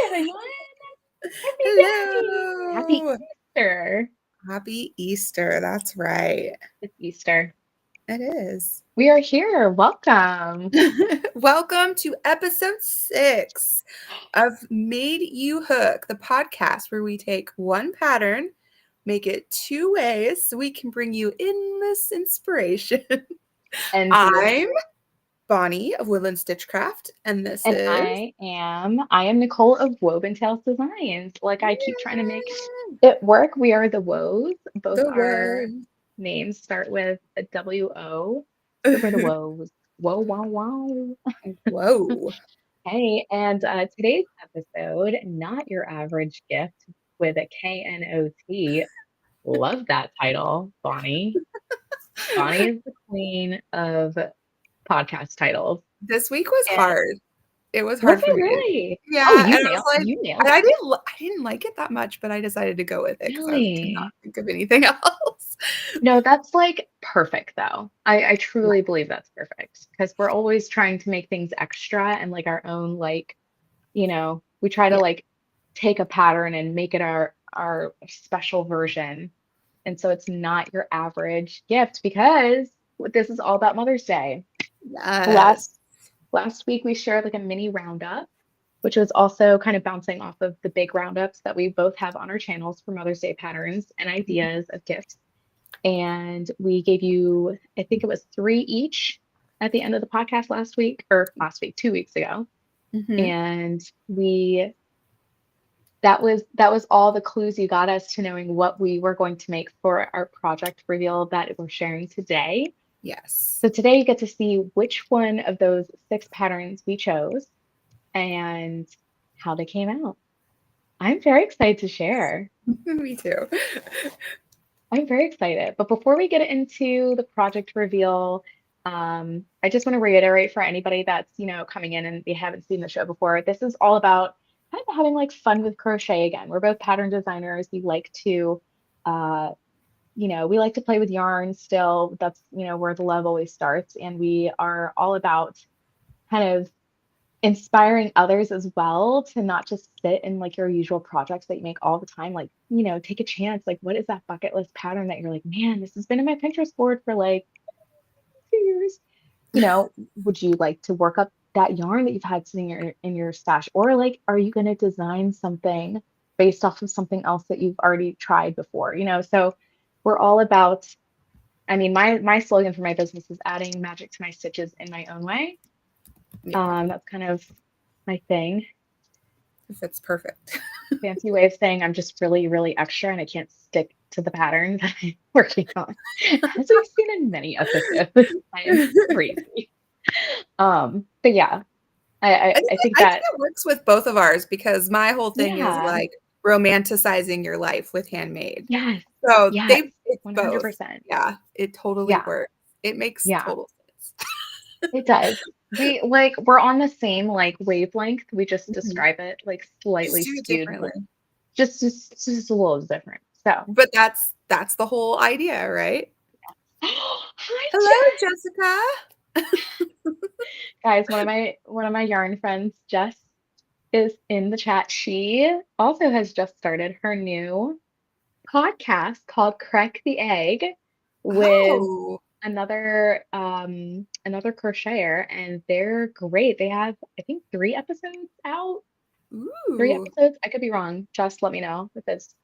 everyone. Happy day. Happy Hello. Easter. Happy Easter. That's right. It's Easter. It is. We are here. Welcome. Welcome to episode 6 of Made You Hook, the podcast where we take one pattern, make it 2 ways so we can bring you endless inspiration. Endless. I'm Bonnie of Woodland Stitchcraft, and this And is I am Nicole of Woven Tales Designs. Like I keep trying to make it work. We are the Woes. Both the our one. names start with a W-O. So we're the Woes. Whoa, wow, wow. Whoa. Hey, and today's episode, Not Your Average Gift with a K-N-O-T. Love that title, Bonnie. Bonnie is the queen of podcast titles. This week was And hard. It was was hard for it me. really? Oh, Yeah, and I was like, you and nailed I it. didn't like it that much, but I decided to go with it because I could not Really? think of anything else. No, that's like perfect though. I truly believe that's perfect because we're always trying to make things extra and like our own like, we try to Yeah, like take a pattern and make it our special version. And so it's not your average gift because this is all about Mother's Day. yes. Last week we shared like a mini roundup, which was also kind of bouncing off of the big roundups that we both have on our channels for Mother's Day patterns and ideas of gifts. And we gave you, I think it was 3 each at the end of the podcast last week, 2 weeks ago. Hmm. And that was all the clues you got us to knowing what we were going to make for our project reveal that we're sharing today. Yes. So today you get to see which one of those 6 patterns we chose and how they came out. I'm very excited to share. Me too. I'm very excited. But before we get into the project reveal, I just want to reiterate for anybody that's, coming in and they haven't seen the show before, this is all about kind of having like fun with crochet again. We're both pattern designers. Uh, we like to play with yarn still. That's, where the love always starts. And we are all about kind of inspiring others as well to not just sit in like your usual projects that you make all the time. Like, take a chance. Like, what is that bucket list pattern that you're like, man, this has been in my Pinterest board for like 2 years? Would you like to work up that yarn that you've had sitting in your stash? Or like, are you going to design something based off of something else that you've already tried before? So we're all about, I mean, my slogan for my business is adding magic to my stitches in my own way. Yeah, That's kind of my thing. it's perfect. Fancy way of saying I'm just really, really extra and I can't stick to the pattern that I'm working on. As we've seen in many episodes, I am crazy. But yeah, I think I think that, it works with both of ours because my whole thing is yeah, like romanticizing your life with handmade. yes, So yes, it's both. 100%. Yeah, it totally Yeah, works. It makes yeah, total sense. it does. We're on the same like wavelength. We just Mhm. describe it like Just slightly do it skewed, differently. just a little different. So, But that's the whole idea, right? hi, Hello, Jessica. guys, one of my yarn friends, Jess, is in the chat. She also has just started her new podcast called Crack the Egg with Oh. another crocheter, and they're great. They have, I think, 3 episodes out. 3 Ooh. episodes. I could be wrong. Just let me know if it's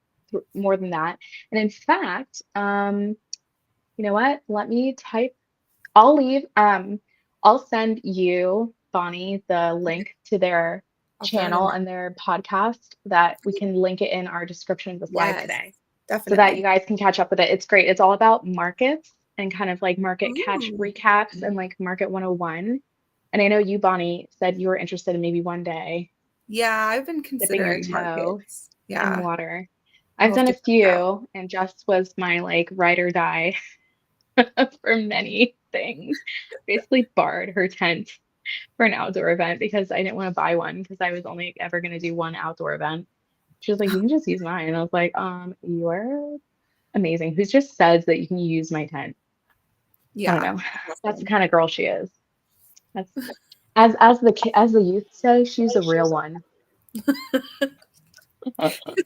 more than that. And in fact, you know what? Let me type. I'll leave. I'll send you, Bonnie, the Okay, link to their I'll throw it in channel there. and their podcast that we can link it in our description of this live Yes, today so that you definitely. guys can catch up with it. It's great. It's all about markets and kind of like market catch Ooh. recaps and like market 101. And I know you, Bonnie, said you were interested in maybe one day Yeah, I've been dipping your considering toe markets. in the Yeah, water. I've I'll have done to a check it out. few, and Jess was my like ride or die for many things. Basically barred her tent for an outdoor event because I didn't want to buy one because I was only ever going to do one outdoor event. She was like, "You can just use mine." And I was like, you're amazing. Who just says that you can use my tent? I don't Yeah, know. That's the awesome. kind of girl she is. That's as the youth say, she's a real one. Is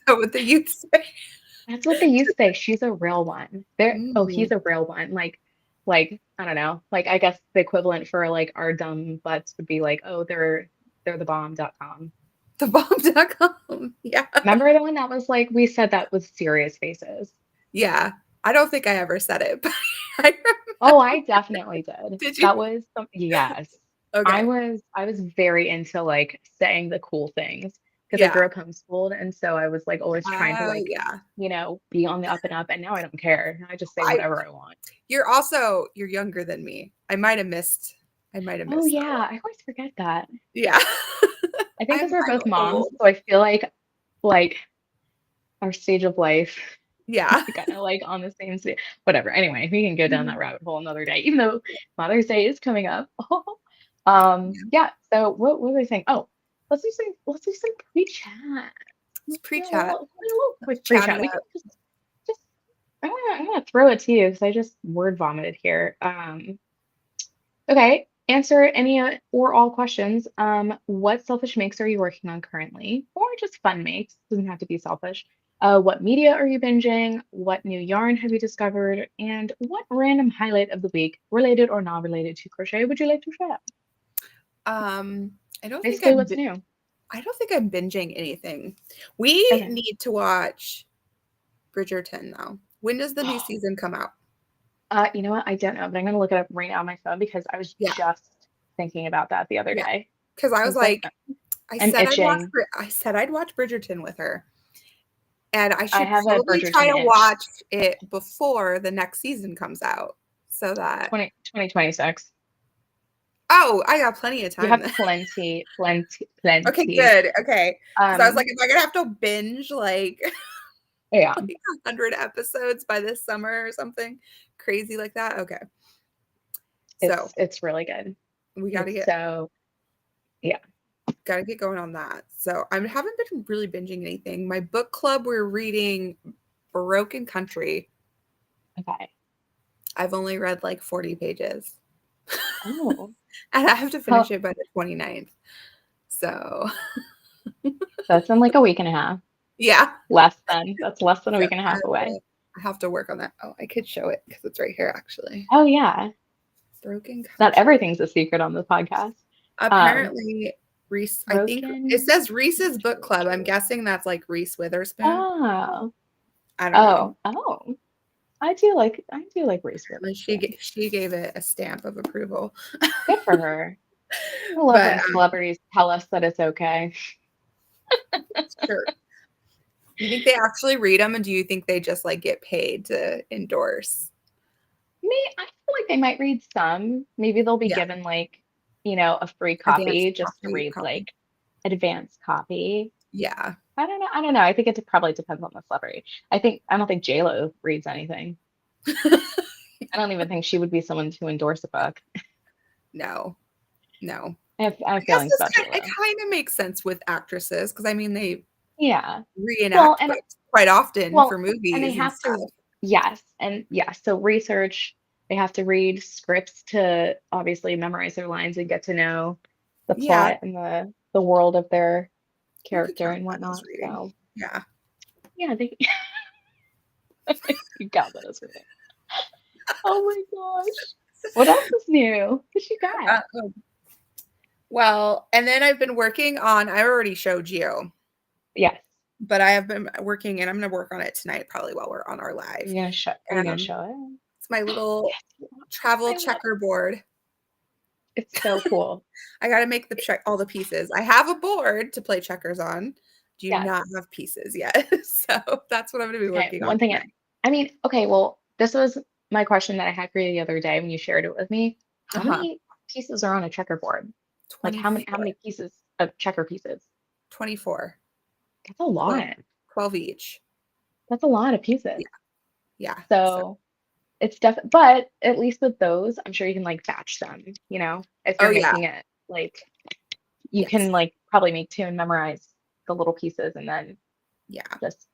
that what the youth say? That's what they used to say. She's a real one. There, oh, Mm, he's a real one. Like I don't know. Like I guess the equivalent for like our dumb butts would be like, oh, they're the bomb.com. thebomb.com. Yeah. Remember the one that was like we said that with serious faces. Yeah. I don't think I ever said it, but I Oh, I definitely did. did you? That was yes. Okay. I was very into like saying the cool things because I Yeah. grew up homeschooled and so I was like always trying to Oh, like, yeah. be on the up and up and now I don't care. I just say I whatever I want. you're younger than me. I might have Oh missed that yeah, one. I always forget that. Yeah. I think because we're I'm both moms, old. so I feel like our stage of life Yeah. kind of like on the same stage. Whatever. Anyway, we can go down that Mhm. rabbit hole another day, even though Mother's Day is coming up. Yeah. Yeah. So what was I saying? Oh, let's do some pre-chat. It's Let's do pre-chat. a little Let's quick chat pre-chat. it We can up. just I'm gonna throw it to you because I just word vomited here. Okay, answer any or all questions. What selfish makes are you working on currently? Or just fun makes, doesn't have to be selfish. What media are you binging? What new yarn have you discovered? And what random highlight of the week, related or not related to crochet, would you like to share? Um, I don't think Basically, what's new? I don't think I'm binging anything. We Okay. need to watch Bridgerton though. When does the new season come out? You know what? I don't know, but I'm gonna look it up right now on my phone because I was Yeah, just thinking about that the other yeah. day. Because I I was was like, like, I'm itching. I said I'd watch Bridgerton with her, and I I should have a probably try Bridgerton to itch. watch it before the next season comes out, so that 2026. oh, I got plenty of You time have then. plenty, plenty, Okay, plenty. good. Okay, because I was Um, like, am I gonna have to binge like yeah, like 100 episodes by this summer or something crazy like that? Okay, so it's really good. we got to It's get so yeah. Gotta get going on that. So I haven't been really binging anything. My book club, we're reading Broken Country. Okay. I've only read like 40 pages. Oh, And I have to finish how it by the 29th. So that's in like a week and a half. yeah. That's less than a So week and a half away. I have to work on that. Oh, I could show it because it's right here actually. Oh yeah. Broken Not Country. everything's a secret on the podcast. Um, Apparently, Reese, I think it broken. says Reese's book club. I'm guessing that's like Reese Witherspoon. Oh, I don't know. oh. I do like Reese And Witherspoon. she gave it a stamp of approval. Good for her. I love But when celebrities tell us that it's okay. sure. You think they actually read them, and do you think they just like get paid to endorse? I feel like they might read some. Maybe they'll be Yeah, given like, a free advanced copy just to copy. read Copy. like advanced copy. Yeah. I don't know. I don't know. I think it probably depends on the celebrity. I don't think JLo reads anything. I don't even think she would be someone to endorse a book. No, no. I have I guess feelings about it JLo. kind of makes sense with actresses because I mean they Yeah. Well, reenact and books quite often for and they movies and have stuff. to, yes, and yes. So research, they have to read scripts to obviously memorize their lines and get to know the Yeah, plot and the world of their you could character count and that as whatnot. reading. So Yeah. yeah, they you got that as reading. Oh my gosh. What else is new? What you got? Um, well, and then I've been working on. I already showed you, Yes. but I have been working, and I'm going to work on it tonight, probably while we're on our live. Are you gonna Um, show it? it's my little Yes. travel I love it. checkerboard. It's so cool. I got to make the check all the pieces. I have a board to play checkers on. Do Yes. not have pieces yet. So that's what I'm going to be Okay. working on One thing tonight. I mean, okay, well, this was my question that I had for you the other day when you shared it with me. How Uh-huh. many pieces are on a checkerboard? Like how 24. many pieces of checker pieces? 24. That's a 12, lot. 12 each. That's a lot of pieces. Yeah. Yeah. So, So it's definitely, but at least with those, I'm sure you can like batch them, if oh, you're yeah. making it like you Yes. can like probably make two and memorize the little pieces and then Yeah. just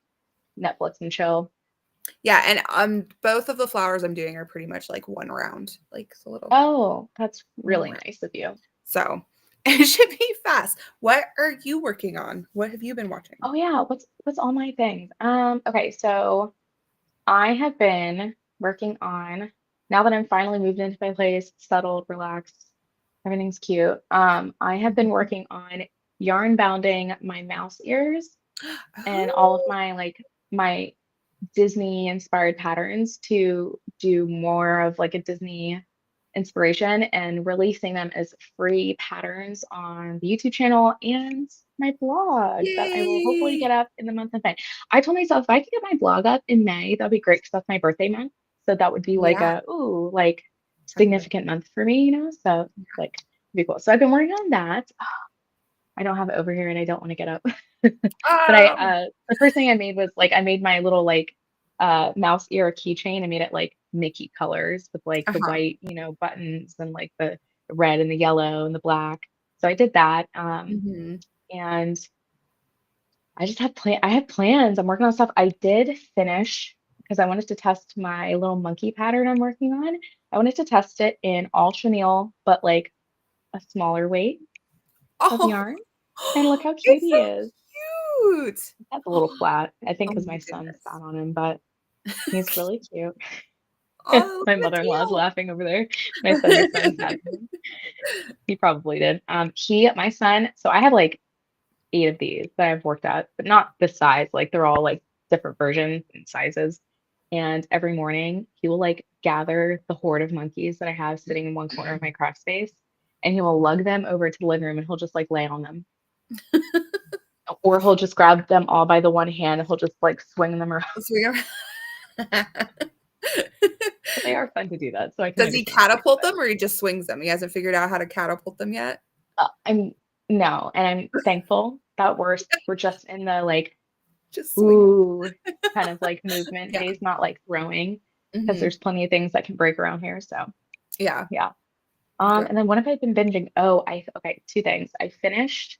Netflix and chill. Yeah. And both of the flowers I'm doing are pretty much like one round, like it's a little Oh, that's one really round. nice of you. So, It should be fast. What are you working on? What have you been watching? Oh yeah, what's all my things? Okay, so I have been working on now that I'm finally moved into my place, settled, relaxed, everything's cute. I have been working on yarn bounding my mouse ears and all of Oh, my my Disney inspired patterns to do more of like a Disney inspiration and releasing them as free patterns on the YouTube channel and my blog that I will hopefully yay. get up in the month of May. I told myself if I could get my blog up in May, that'd be great because that's my birthday month. So that would be like Yeah, a ooh, like definitely. significant month for me, you know? So like it'd be cool. So I've been working on that. I don't have it over here and I don't want to get up. But I Um, the first thing I made was like I made my little mouse ear keychain. I made it like Mickey colors with like the uh-huh. white, buttons and like the red and the yellow and the black. So I did that. Mhm. And I have plans. I'm working on stuff. I did finish because I wanted to test my little monkey pattern I'm working on. I wanted to test it in all chenille, but like a smaller weight of Oh, yarn. And look how cute it's he so is. cute. That's a little flat, I think, Oh because my my son goodness. sat on him, but he's really cute. Oh, look My at mother-in-law is the laughing over there. My son just went and sat down. He probably did. My son, so I have like 8 of these that I've worked at, but not this size. Like they're all like different versions and sizes. And every morning he will like gather the horde of monkeys that I have sitting in one corner of my craft space, and he will lug them over to the living room and he'll just like lay on them. Or he'll just grab them all by the one hand and he'll just like swing them around. Let's figure But they are fun to do that, so I can Does he understand why people catapult do it. them or he just swings them? He hasn't figured out how to catapult them yet? I'm no, and I'm thankful that we're just in the like Just swing them. ooh kind of like movement Yeah. phase, not like throwing, because Mhm. there's plenty of things that can break around here. So Yeah. yeah. Good. And then what have I been binging? Oh, I okay, two things. I finished.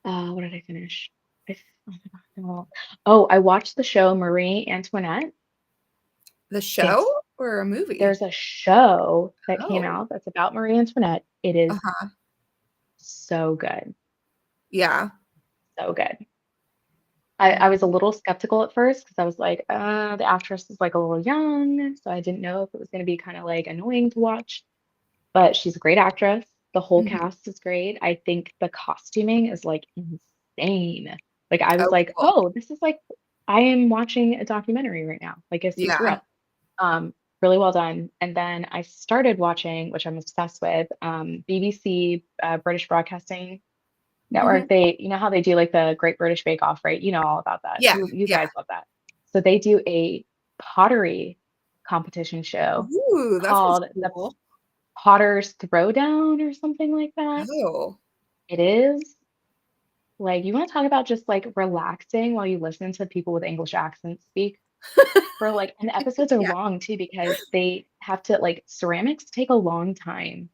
What did I finish? Oh my God, no. Oh, I watched the show Marie Antoinette. The It's show or a movie? There's a show that came Oh. out that's about Marie Antoinette. It is Uh-huh. so good, Yeah. so good. I was a little skeptical at first because I was like, the actress is like a little young, so I didn't know if it was going to be kind of like annoying to watch. But she's a great actress. The whole Mhm. cast is great. I think the costuming is like insane. Like I was Oh, like, cool. oh, this is like I am watching a documentary right now. Like it seems Yeah. real. Really well done. And then I started watching, which I'm obsessed with, BBC, British Broadcasting Mhm. Network. You know how they do like the Great British Bake Off, right? You know all about that. Yeah. You Yeah. guys love that. So they do a pottery competition show Ooh, that sounds called the cool. Potter's Throwdown or something like that. Oh. It is like you want to talk about just like relaxing while you listen to people with English accents speak for like, and the episodes are Yeah. long too because they have to like ceramics take a long time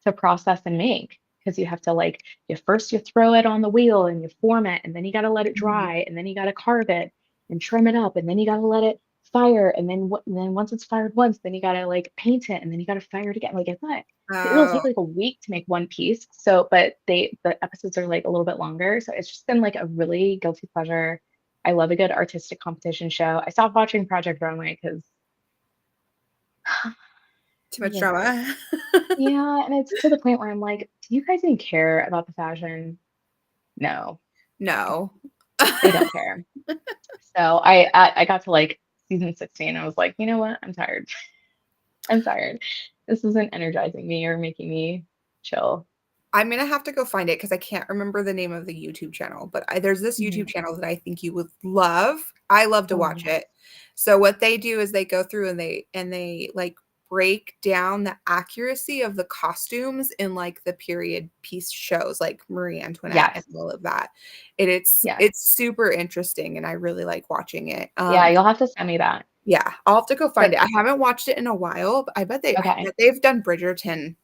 to process and make because you have to like you throw it on the wheel and you form it and then you got to let it Mhm. dry and then you got to carve it and trim it up and then you got to let it fire and then once it's fired once then you got to like paint it and then you got to fire it again like it's not it'll Oh, take like a week to make one piece so but the episodes are like a little bit longer so it's just been like a really guilty pleasure. I love a good artistic competition show. I stopped watching Project Runway because too much drama. yeah, and it's to the point where I'm like, do you guys even care about the fashion? No, No. they don't care. So I got to like season 16. I was like, you know what? I'm tired. I'm tired. This isn't energizing me or making me chill. I'm gonna have to go find it because I can't remember the name of the YouTube channel, but there's this YouTube Mhm. channel that I think you would love. I love to Oh watch yeah. it. So what they do is they go through and they like break down the accuracy of the costumes in like the period piece shows like Marie Antoinette and Yes. all of that. And it's Yes. it's super interesting and I really like watching it. Yeah, you'll have to send me that. Yeah, I'll have to go find But it. I haven't watched it in a while, but I okay. bet they've done Bridgerton.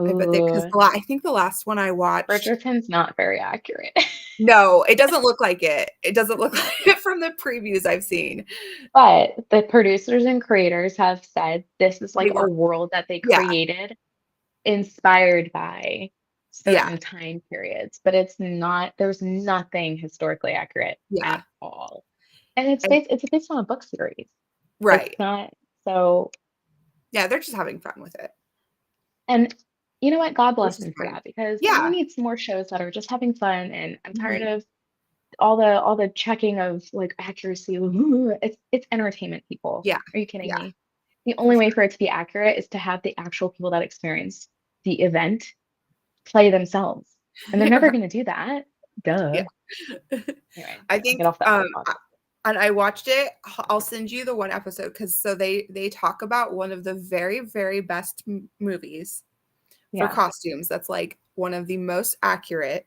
I bet they because Ooh, I think the last one I watched Bridgerton's not very accurate. no, it doesn't look like it. It doesn't look like it from the previews I've seen. But the producers and creators have said this is They like a were world that they yeah, created inspired by. Yeah. certain time periods, but there's nothing historically accurate Yeah. at all. And And it's based on a book series. It's right. not so, Yeah, they're just having fun with it, and you know what? God which bless is them for fine. that because we Yeah. need some more shows that are just having fun. And I'm tired Mhm. of all the checking of like accuracy. It's entertainment, people. Yeah. Are you kidding Yeah, me? The for only way sure. for it to be accurate is to have the actual people that experience the event play themselves. And they're never Yeah. going to do that. Duh. Yeah. Anyway, I I'll get think, off that soapbox. and I watched it. I'll send you the one episode because so they talk about one of the very, very best movies for Yeah. costumes. That's like one of the most accurate.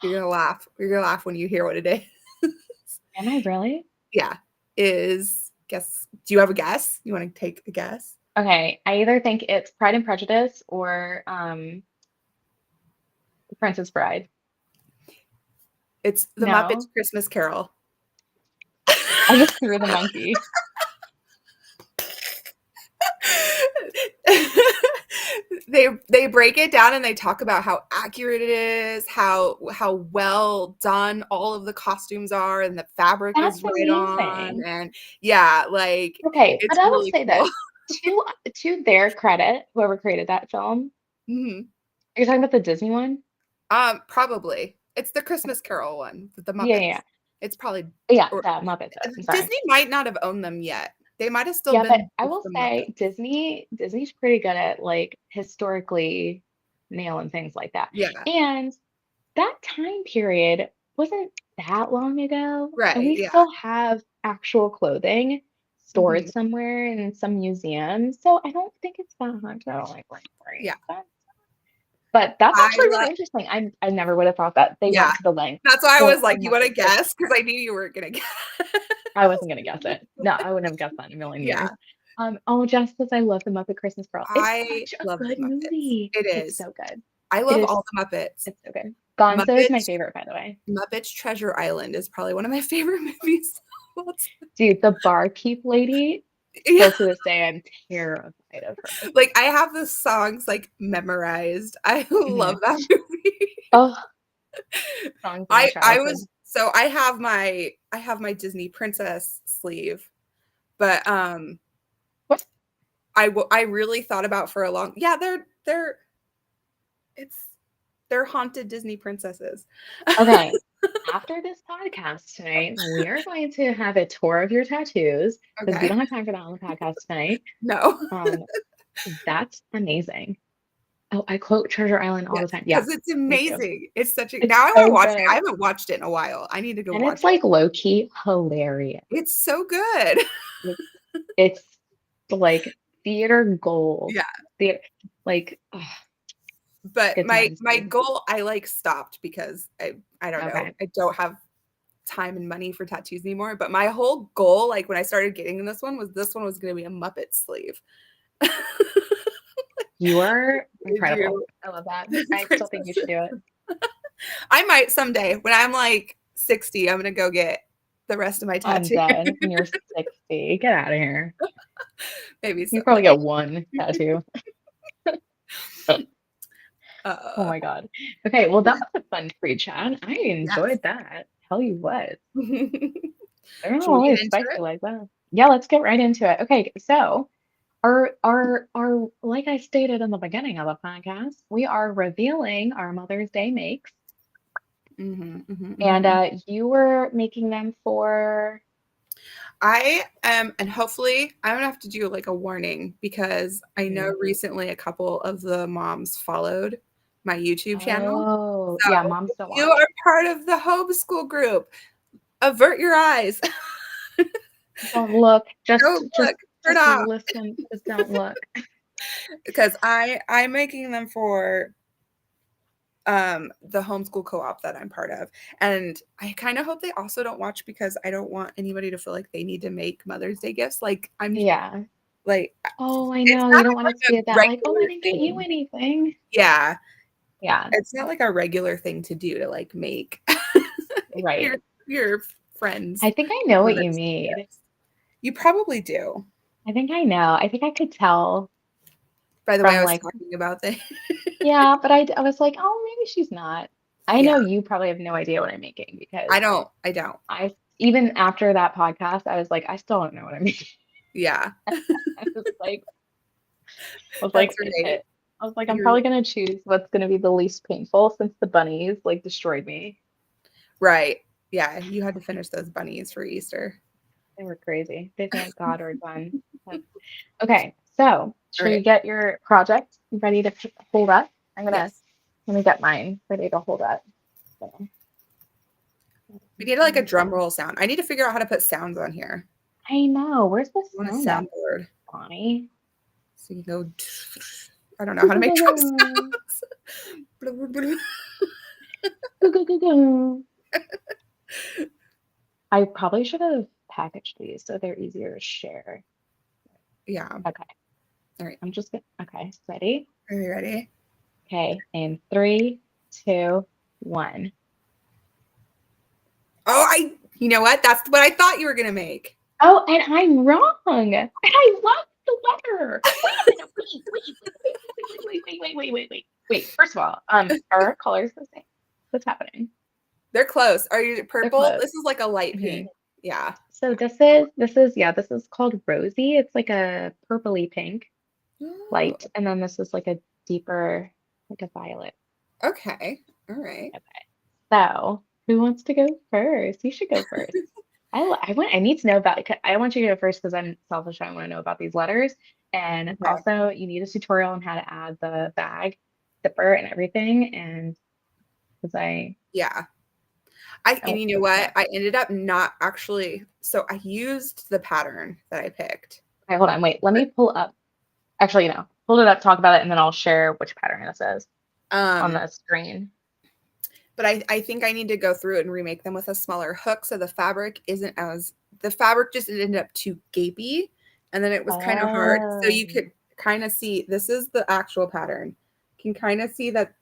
You're gonna laugh. You're gonna laugh when you hear what it is. Am I really? Yeah, is guess. Do you have a guess? You want to take a guess? Okay. I either think it's Pride and Prejudice or The Princess Bride. It's the Muppets No, Christmas Carol. I just threw the monkey. They break it down and they talk about how accurate it is, how well done all of the costumes are, and the fabric is That's right on, amazing. and yeah, like Okay, but it's I will really say cool. this to their credit, whoever created that film. Mhm. You're talking about the Disney one? Probably it's the Christmas Carol one with the Yeah, yeah, Muppets. It's probably yeah. or Yeah, Muppets. I'm sorry. Disney might not have owned them yet. They might have still Yeah, but been I just will the say Muppets. Disney's pretty good at like historically nailing things like that. Yeah, And that time period wasn't that long ago, and right. we Yeah. still have actual clothing stored Mhm. somewhere in some museum. So I don't think it's that hard to like Yeah. recreate. But that's I actually love. really interesting. I never would have thought that they Yeah. went to the length That's why I for was like, "You wanna Muppets Christmas guess?" Because I Carol. knew you weren't gonna guess. I wasn't gonna guess it. No, I wouldn't have guessed that in a million Yeah. years. Oh, just as I love the Muppet Christmas Carol. It's I such a love the good Muppets. movie. It It's is. so good. I It love is. all the Muppets. It's so good. Gonzo is my Muppets favorite, by the way. Muppets Treasure Island is probably one of my favorite movies of all time. Dude, the barkeep lady. Yeah. Still to this day, I'm terrified of her. Like, I have the songs, like, memorized. I love Mhm. that movie. Oh, songs of my I was childhood. so I have my Disney princess sleeve, but, What? I really thought about for a long yeah, it's they're haunted Disney princesses. Okay. After this podcast tonight, we are going to have a tour of your tattoos because we Okay. don't have time for that on the podcast tonight. No. Um, that's amazing. Oh, I quote Treasure Island all the Yes, time. Yeah, because it's me too. amazing. It's such a It's now I wanna so watch it. I good. haven't watched it in a while. I need to go And watch it's it. like low key hilarious. It's so good. It's, it's like theater gold. Yeah, Theater, like, ugh, but good times, my dude. goal I, like, stopped because I don't know. Okay. I don't have time and money for tattoos anymore, but my whole goal, like, when I started getting this one was gonna be a Muppet sleeve. You are Did incredible. you? I love that. I still think you Princess. should do it. I might someday. When I'm, like, 60, I'm gonna go get the rest of my I'm tattoo. dead when you're 60. Get out of here. Maybe You probably someday. get one tattoo. Oh Uh, my God. Okay, well, that was a fun free chat. I yes. enjoyed that. Tell you what, they're not Should we get always into spicy it? like that. Yeah, let's get right into it. Okay, so our like I stated in the beginning of the podcast, we are revealing our Mother's Day makes, Mhm, mhm, and mhm. you were making them for. I am, and hopefully, I'm gonna have to do like a warning because I know Mhm. recently a couple of the moms followed my YouTube channel. Oh, So yeah, moms don't if you watch. are part of the homeschool group, avert your eyes. Don't look. Don't look, turn Just off. listen. Just don't look. Because I'm making them for the homeschool co-op that I'm part of. And I kind of hope they also don't watch because I don't want anybody to feel like they need to make Mother's Day gifts. Like I'm Yeah. like Oh, I it's know. not You don't want it to like be a that like, oh, I regular didn't get you thing. anything. Yeah. Yeah, It's not like a regular thing to do to like make your right. your friends I think I know what you Mother's Day made. gifts. You probably do. I think I know. I think I could tell. By the way, from I was like, talking about the yeah, but I was like, oh, maybe she's not. I yeah. know you probably have no idea what I'm making because I don't. even after that podcast, I was like, I still don't know what I'm making. Yeah. I was like, That's right. I was like, I'm You're probably gonna choose what's gonna be the least painful since the bunnies like destroyed me. right. Yeah, you had to finish those bunnies for Easter. They were crazy. They thank God are done. Okay, so All should we right. get your project ready to hold up? Yes. Let me get mine ready to hold up. So, We need like a drum roll sound. I need to figure out how to put sounds on here. I know. Where's the I want a sound at, soundboard. Bonnie? So you go, I don't know how to make drum sounds. I probably should have packaged these so they're easier to share. Yeah. Okay, All right. I'm just gonna, okay, ready? Are you ready? Okay, in three, two, one. Oh, you know what? That's what I thought you were gonna make. Oh, and I'm wrong. And I love the letter. Wait a minute. Wait. First of all, are our colors the same? What's happening? They're close. Are you They're purple? close. This is like a light Hmm. pink. Yeah. So this is called Rosy. It's like a purpley pink Oh, light, and then this is like a deeper, like a violet. okay. All right. Okay. So who wants to go first? You should go first. I need to know about. I want you to go first because I'm selfish. I want to know about these letters, and Okay. also you need a tutorial on how to add the bag zipper and everything. And because Yeah. And oh you know what? yeah. I ended up not actually. So I used the pattern that I picked. Okay, hold on. Wait. Let me pull up. Actually, hold it up. Talk about it, and then I'll share which pattern this is on Um, the screen. but I think I need to go through it and remake them with a smaller hook so the fabric isn't as the fabric just ended up too gapy and then it was kind of hard. So Oh, you could kind of see this is the actual pattern. You can kind of see that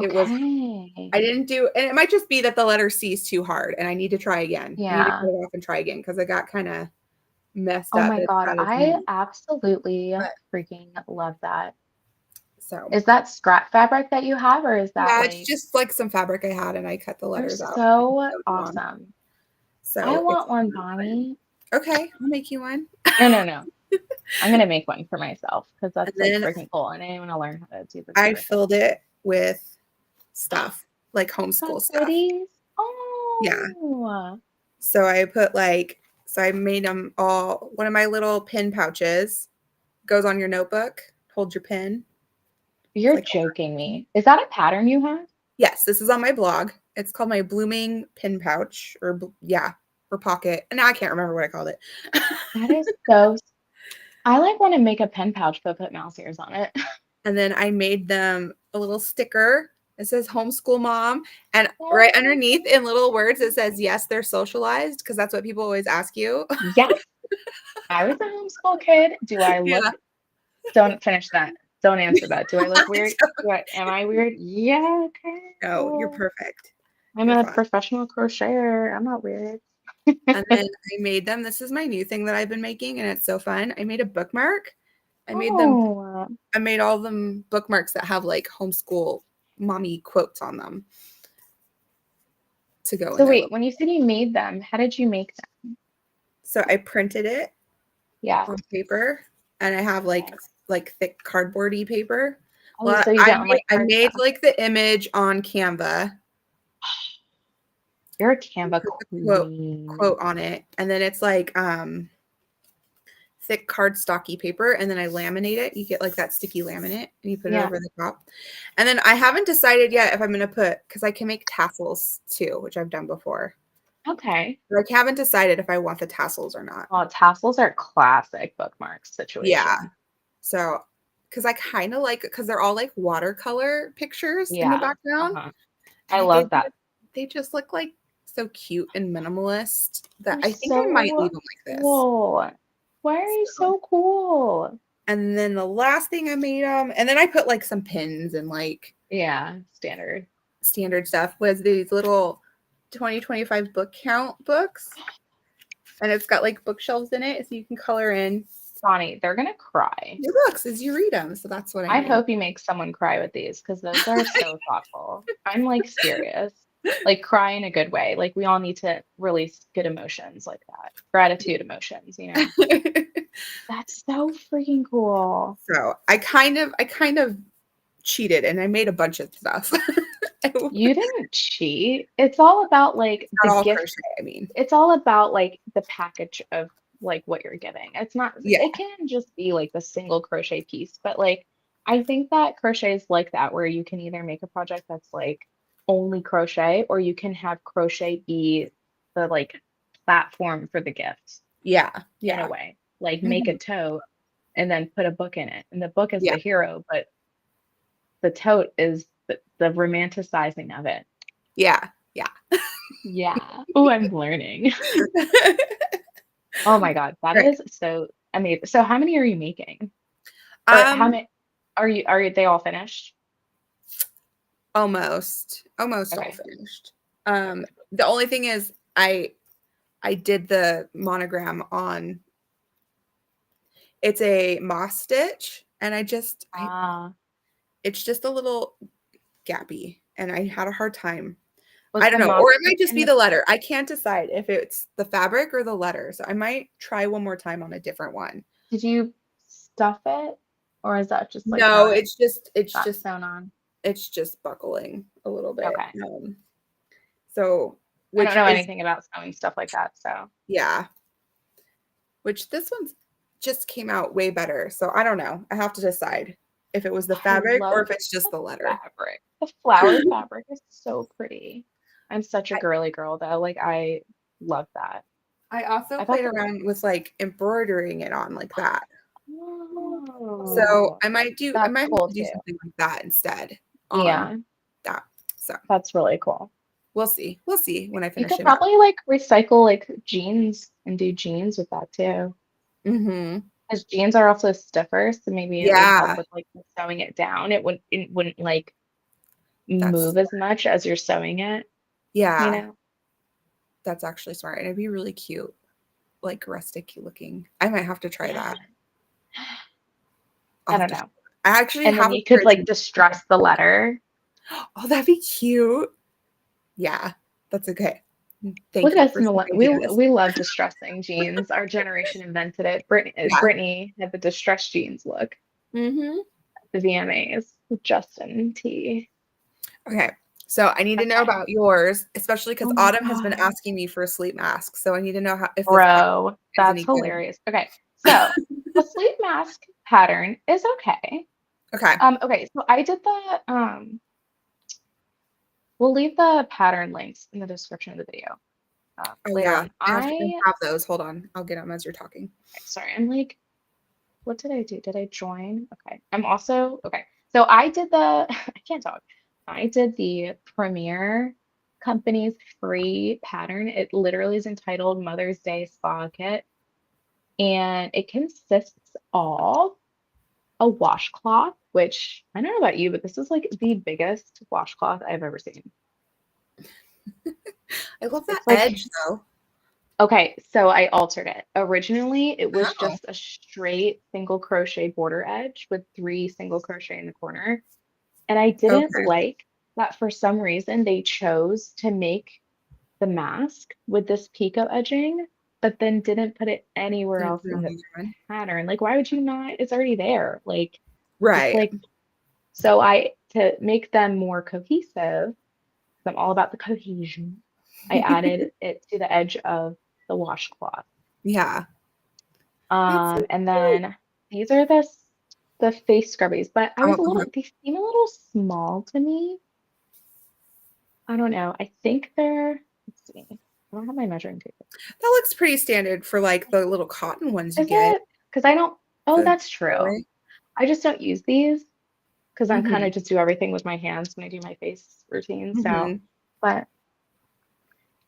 it was okay. I didn't do and it might just be that the letter C is too hard and I need to try again. I need to cut Yeah. it off and try again because I got kind of messed Oh up. my It's God. not as I neat. absolutely But freaking love that. so Is that scrap fabric that you have, or is that yeah, it's like, just like some fabric I had and I cut the you're letters out and so sewed them on. awesome. I So it's want one, Bonnie. okay, I'll make you one. No. I'm gonna make one for myself because And that's like then freaking cool. And I want to learn how to do this I letter thing. filled it with stuff, like Got homeschool stuff. goodies. Yeah. Oh, So I put so I made them all, one of my little pin pouches goes on your notebook, hold your pin. It's you're like, joking me. Is that a pattern you have? yes, this is on my blog. It's called my blooming pin pouch yeah, or pocket. And now I can't remember what I called it. That is so. I like want to make a pen pouch, but put mouse ears on it. And then I made them a little sticker. It says homeschool mom. And right Oh, underneath in little words, it says, yes, they're socialized because that's what people always ask you. yes. I was a homeschool kid. Do I Yeah. look Don't finish that. Don't answer that. Do I look weird? Am I weird? Yeah, okay. No, you're Well, perfect. I'm You're a fine. professional crocheter. I'm not weird. And then I made them. This is my new thing that I've been making, and it's so fun. I made a bookmark. I made them, Oh, I made all of them bookmarks that have like homeschool mommy quotes on them to go in so their wait, little. when you said you made them, how did you make them? So I printed it Yeah. on paper, and I have Okay. like thick cardboardy paper. Oh, Well, so you didn't like I made cardstock. like the image on Canva. You're a Canva Put the quote queen. on it, and then it's like thick cardstocky paper, and then I laminate it. You get like that sticky laminate and you put it Yeah. over the top. And then I haven't decided yet if I'm going to put, because I can make tassels too, which I've done before. Okay. But I haven't decided if I want the tassels or not. Oh, tassels are classic bookmark Yeah. situation. So, because I kind of like, because they're all like watercolor pictures in the Yeah. background. Uh-huh. I And love that. they just look like so cute and minimalist that You're I think I might so leave them like this. cool. Why are you So, so cool? and then the last thing I made them, and then I put like some pins and like Yeah, standard. standard stuff was these little 2025 book count books. And it's got like bookshelves in it so you can color in Bonnie, they're gonna cry. Your books as you read them. So that's what I I mean. hope you make someone cry with these because those are so thoughtful. I'm like serious. Like cry in a good way. Like we all need to release good emotions like that. Gratitude emotions, you know. That's so freaking cool. So I kind of cheated and I made a bunch of stuff. Not You didn't cheat. It's all about like the all gift. crochet, I mean. It's all about like the package of like what you're giving. It's not, Yeah. it can just be like the single crochet piece, but like I think that crochet is like that where you can either make a project that's like only crochet or you can have crochet be the like platform for the gift Yeah. in a Yeah. way. Like make a Mhm. tote and then put a book in it. And the book is Yeah. the hero, but the tote is the romanticizing of it. Yeah. Yeah. Yeah. Oh, I'm learning. Oh my God, that Right. is so amazing. So how many are you making? Or how Um, many are they all finished? almost all Okay. finished. The only thing is I did the monogram on it's a moss stitch and I Ah, it's just a little gappy and I had a hard time. was I don't the know, moss or it might just in be the the letter. I can't decide if it's the fabric or the letter. So I might try one more time on a different one. did you stuff it? Or is that just like No, not sewn on? it's just buckling a little bit. Okay. So I don't which know is anything about sewing stuff like that, so yeah, which this one's just came out way better. So I don't know. I have to decide if it was the I fabric or love if it's just the the letter. fabric. The flower fabric is so pretty. I'm such a I, girly girl though. Like I love that. I also I thought played around with like embroidering it on like that. So oh, I that's might have cool to do too. something like that instead on Yeah, that. So that's really cool. we'll see. We'll see when I You finish could it up. probably like recycle like jeans and do jeans with that too. Hmm. Because jeans are also stiffer, so maybe it would help Yeah, with like sewing it down. It wouldn't like that's move as much as you're sewing it, you yeah, know? that's actually smart. And it'd be really cute, like rustic looking. I might have to try Yeah. that. I'll I have don't to. know. I actually And then have a you could pair of like jeans. distress the letter. Oh, that'd be cute. Yeah, that's okay. Look Thank at you us, for some we ideas. we love distressing jeans. Our generation invented it. Yeah. Brittany had the distressed jeans look. Hmm. The VMAs with Justin T. Okay. So I need to know Okay. about yours, especially because Oh my Autumn has been God. asking me for a sleep mask. So I need to know how if this pattern Bro, is that's any good. hilarious. Okay, so the sleep mask pattern is okay. Okay. Okay, so I did the we'll leave the pattern links in the description of the video Oh later yeah. on. I have those. Hold on. I'll get them as you're talking. Sorry, I'm like, what did I do? Did I join? Okay, I'm also okay. So I did the I can't talk. I did the Premiere Company's free pattern. It literally is entitled Mother's Day Spa Kit, and it consists of a washcloth, which I don't know about you, but this is like the biggest washcloth I've ever seen. I love that It's like, edge though. okay, so I altered it. Originally, it was Oh, just a straight single crochet border edge with three single crochet in the corner. And I didn't okay. like that for some reason they chose to make the mask with this picot edging, but then didn't put it anywhere Didn't else put it in on the the other one. pattern. Like, why would you not? It's already there. Like, it's Right. like, so I, to make them more cohesive, 'cause I'm all about the cohesion, I added it to the edge of the washcloth. Yeah. That's so And cute. then these are the face scrubbies, but I was a little, Okay. they seem a little small to me. I don't know. I think they're, let's see. I don't have my measuring tape. That looks pretty standard for like the little cotton ones you Is get. it? Because I don't, oh, The that's true. throwaway. I just don't use these because I'm kind Mm-hmm. of just do everything with my hands when I do my face routine. So, Mm-hmm. but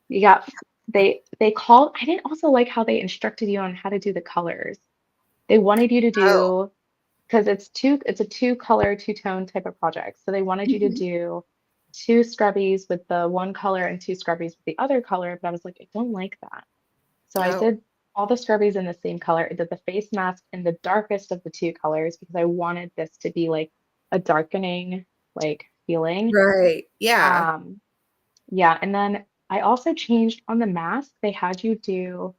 you got, they called, I didn't also like how they instructed you on how to do the colors. They wanted you to Oh. do, because it's a two color, two tone type of project. So they wanted you to Mhm. do two scrubbies with the one color and two scrubbies with the other color. But I was like, I don't like that. So I Oh. did. all the scrubbies in the same color. I did the face mask in the darkest of the two colors because I wanted this to be like a darkening like feeling. Right. Yeah. Um, yeah, and then I also changed on the mask. They had you do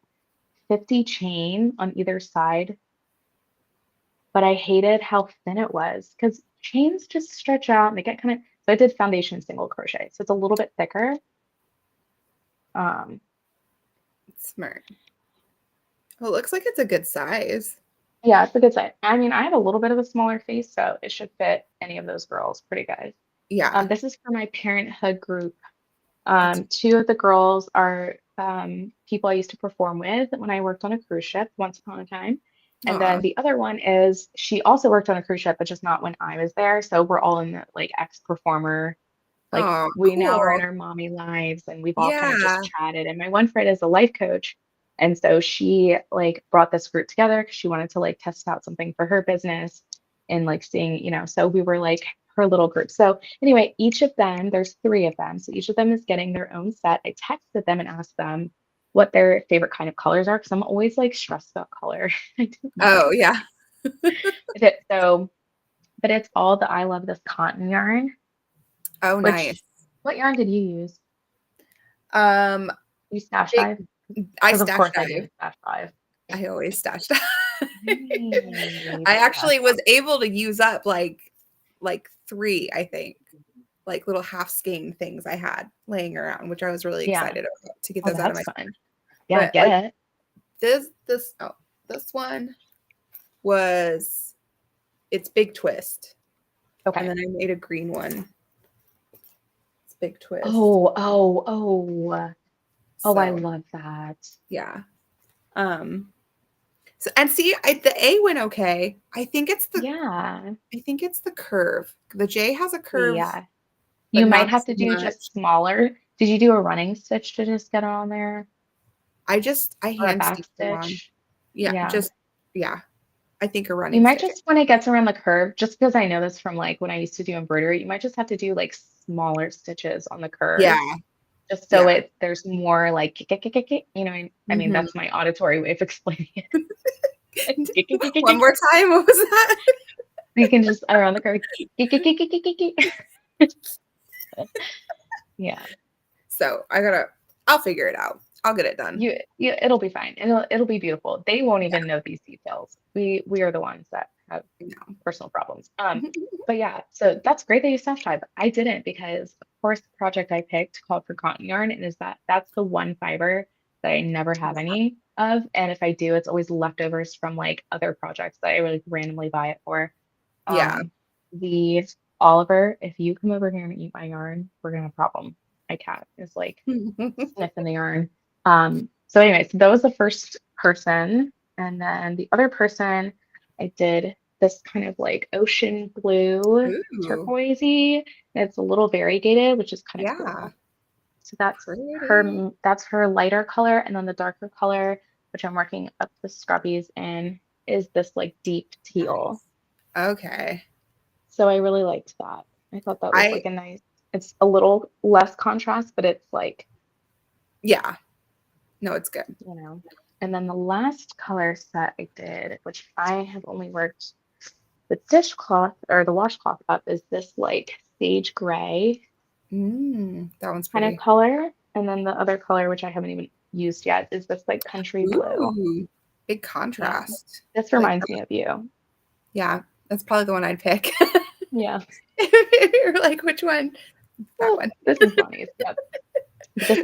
50 chain on either side, but I hated how thin it was because chains just stretch out and they get kind of, so I did foundation single crochet. So it's a little bit thicker. Um, Smart. Well, it looks like it's a good size. yeah, it's a good size. I mean, I have a little bit of a smaller face, so it should fit any of those girls pretty good. Yeah. This is for my parenthood group. That's Two of the girls are people I used to perform with when I worked on a cruise ship once upon a time. And then aw. the other one is she also worked on a cruise ship, but just not when I was there. So we're all in the like ex-performer, like Oh, we now are in cool. our mommy lives and we've all kind of Yeah. just chatted. And my one friend is a life coach. And so she like brought this group together because she wanted to like test out something for her business and like seeing, so we were like her little group. So anyway, each of them, there's three of them. So each of them is getting their own set. I texted them and asked them what their favorite kind of colors are because I'm always like stressed about color. I don't know Oh, why. yeah. So, but it's all the I love this cotton yarn, Oh, which nice. what yarn did you use? Um, You stash big, dive? I Because of stash course I do dive. stash dive. I always stash dive. Right. I Yeah. actually was able to use up like three, I think, like little half skein things I had laying around, which I was really Yeah. excited about to get Oh, those out of that's my. fun. Yeah, But like get it. this one was it's big twist, and Okay. then I made a green one. It's big twist. Oh, oh, oh. Oh, I So love that. yeah. Um. So and see, the A went okay. Yeah. I think it's the curve. The J has a curve, Yeah. You but might not have so to do just much. smaller. Did you do a running stitch to just get it on there I or a hand back stitched them on. stitch? Yeah, Yeah. just yeah. I think a You running might stitch. just, when it gets around the curve, just because I know this from like when I used to do embroidery, you might just have to do like smaller stitches on the curve Yeah, just so yeah. there's more like, I mean, Mhm. that's my auditory way of explaining One it. more time. What was that? You can just around the curve. Yeah. So I'll figure it out. I'll get it done. It'll be fine. It'll be beautiful. They won't even know these details. We are the ones that have Yeah. personal problems. But yeah, so that's great that you stash type. I didn't because of course the project I picked called for cotton yarn and is that's the one fiber that I never have any of. And if I do, it's always leftovers from like other projects that I would randomly buy it for. Yeah. The Oliver, if you come over here and eat my yarn, we're gonna have a problem. My cat is like sniffing the yarn. So anyway, so that was the first person. And then the other person, I did this kind of like ocean blue Ooh. turquoisey. It's a little variegated, which is kind of Yeah. cool. So Pretty. that's her lighter color. And then the darker color, which I'm working up the scrubbies in, is this like deep teal. Nice. Okay. So I really liked that. I thought that was I like a nice, it's a little less contrast, but it's like yeah. No, it's good. you know. And then the last color set I did, which I have only worked the dishcloth or the washcloth up, is this like sage gray That one's kind of pretty. color. And then the other color, which I haven't even used yet, is this like country blue. Ooh. Big Yeah. contrast. This Like reminds me of you. yeah, that's probably the one I'd pick. Yeah. You're like, which one? That Well, one. this is Bonnie's. Yep. But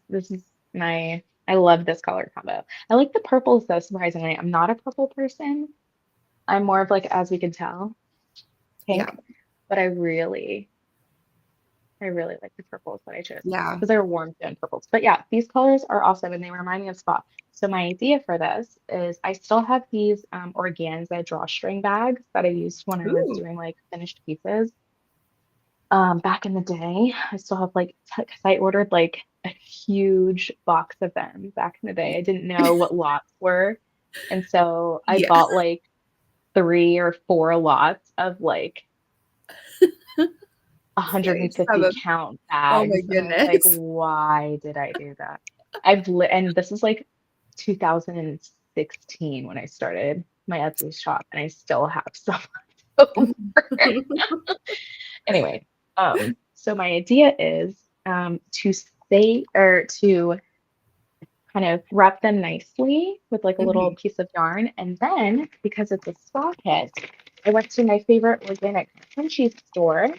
this is my I love this color combo. I like the purples though, surprisingly. I'm not a purple person. I'm more of like, as we can tell, Yeah. pink, but I really like the purples that I chose Yeah. because they're warm tone purples. But yeah, these colors are awesome and they remind me of Spot. So my idea for this is I still have these organza drawstring bags that I used when I was Ooh. doing like finished pieces. Back in the day, I still have like, because I ordered like a huge box of them back in the day. I didn't know what lots were. And so I Yeah. bought like 3 or 4 lots of like So you just have 150 a count oh my bags. And I was like, goodness. why did I do that? And this is like 2016 when I started my Etsy shop, and I still have some left over. Anyway, so my idea is to say or to kind of wrap them nicely with like a little Mhm. piece of yarn. And then because it's a socket, I went to my favorite organic crunchy store.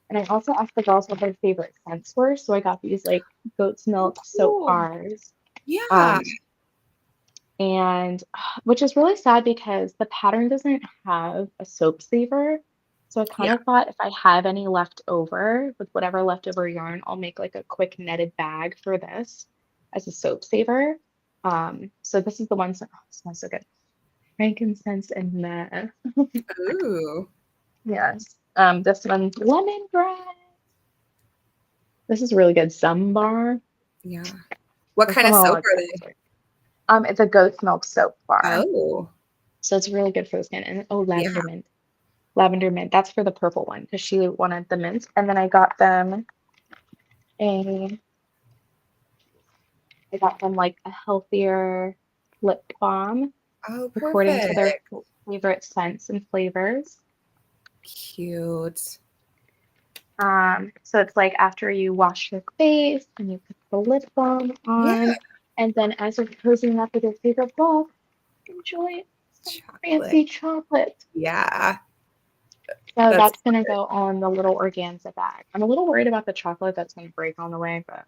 And I also asked the girls what their favorite scents were. So I got these like goat's Oh, milk soap cool. bars. Yeah. Um, and which is really sad because the pattern doesn't have a soap saver. So I kind Yeah. of thought if I have any left over with whatever leftover yarn, I'll make like a quick netted bag for this as a soap saver. So this is the one, smells so good. Frankincense and myrrh. Ooh. Yes. This one's lemongrass. This is really good. Zumbar. Yeah. What That's kind from of a soap lot of are places. they? It's a goat's milk soap bar. Oh, So it's really good for the skin. And oh, yeah. lavender mint. Lavender mint. That's for the purple one because she wanted the mint. And then a I got them like a healthier lip balm Oh, according to their perfect. favorite scents and flavors. Cute. So it's like after you wash your face and you put the lip balm Yeah. on, and then as you're cozying up with your favorite book, enjoy some Chocolate. fancy chocolate. Yeah. So That's that's gonna go on the little organza bag. I'm a little worried about the chocolate that's gonna break on the way, but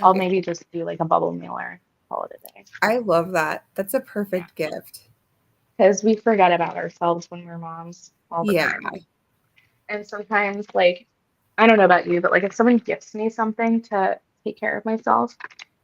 I'll okay. maybe just do like a bubble mailer, call it a day. I love that. That's a perfect gift. Because we forget about ourselves when we're moms all the Yeah. time. And sometimes, like, I don't know about you, but like if someone gifts me something to take care of myself,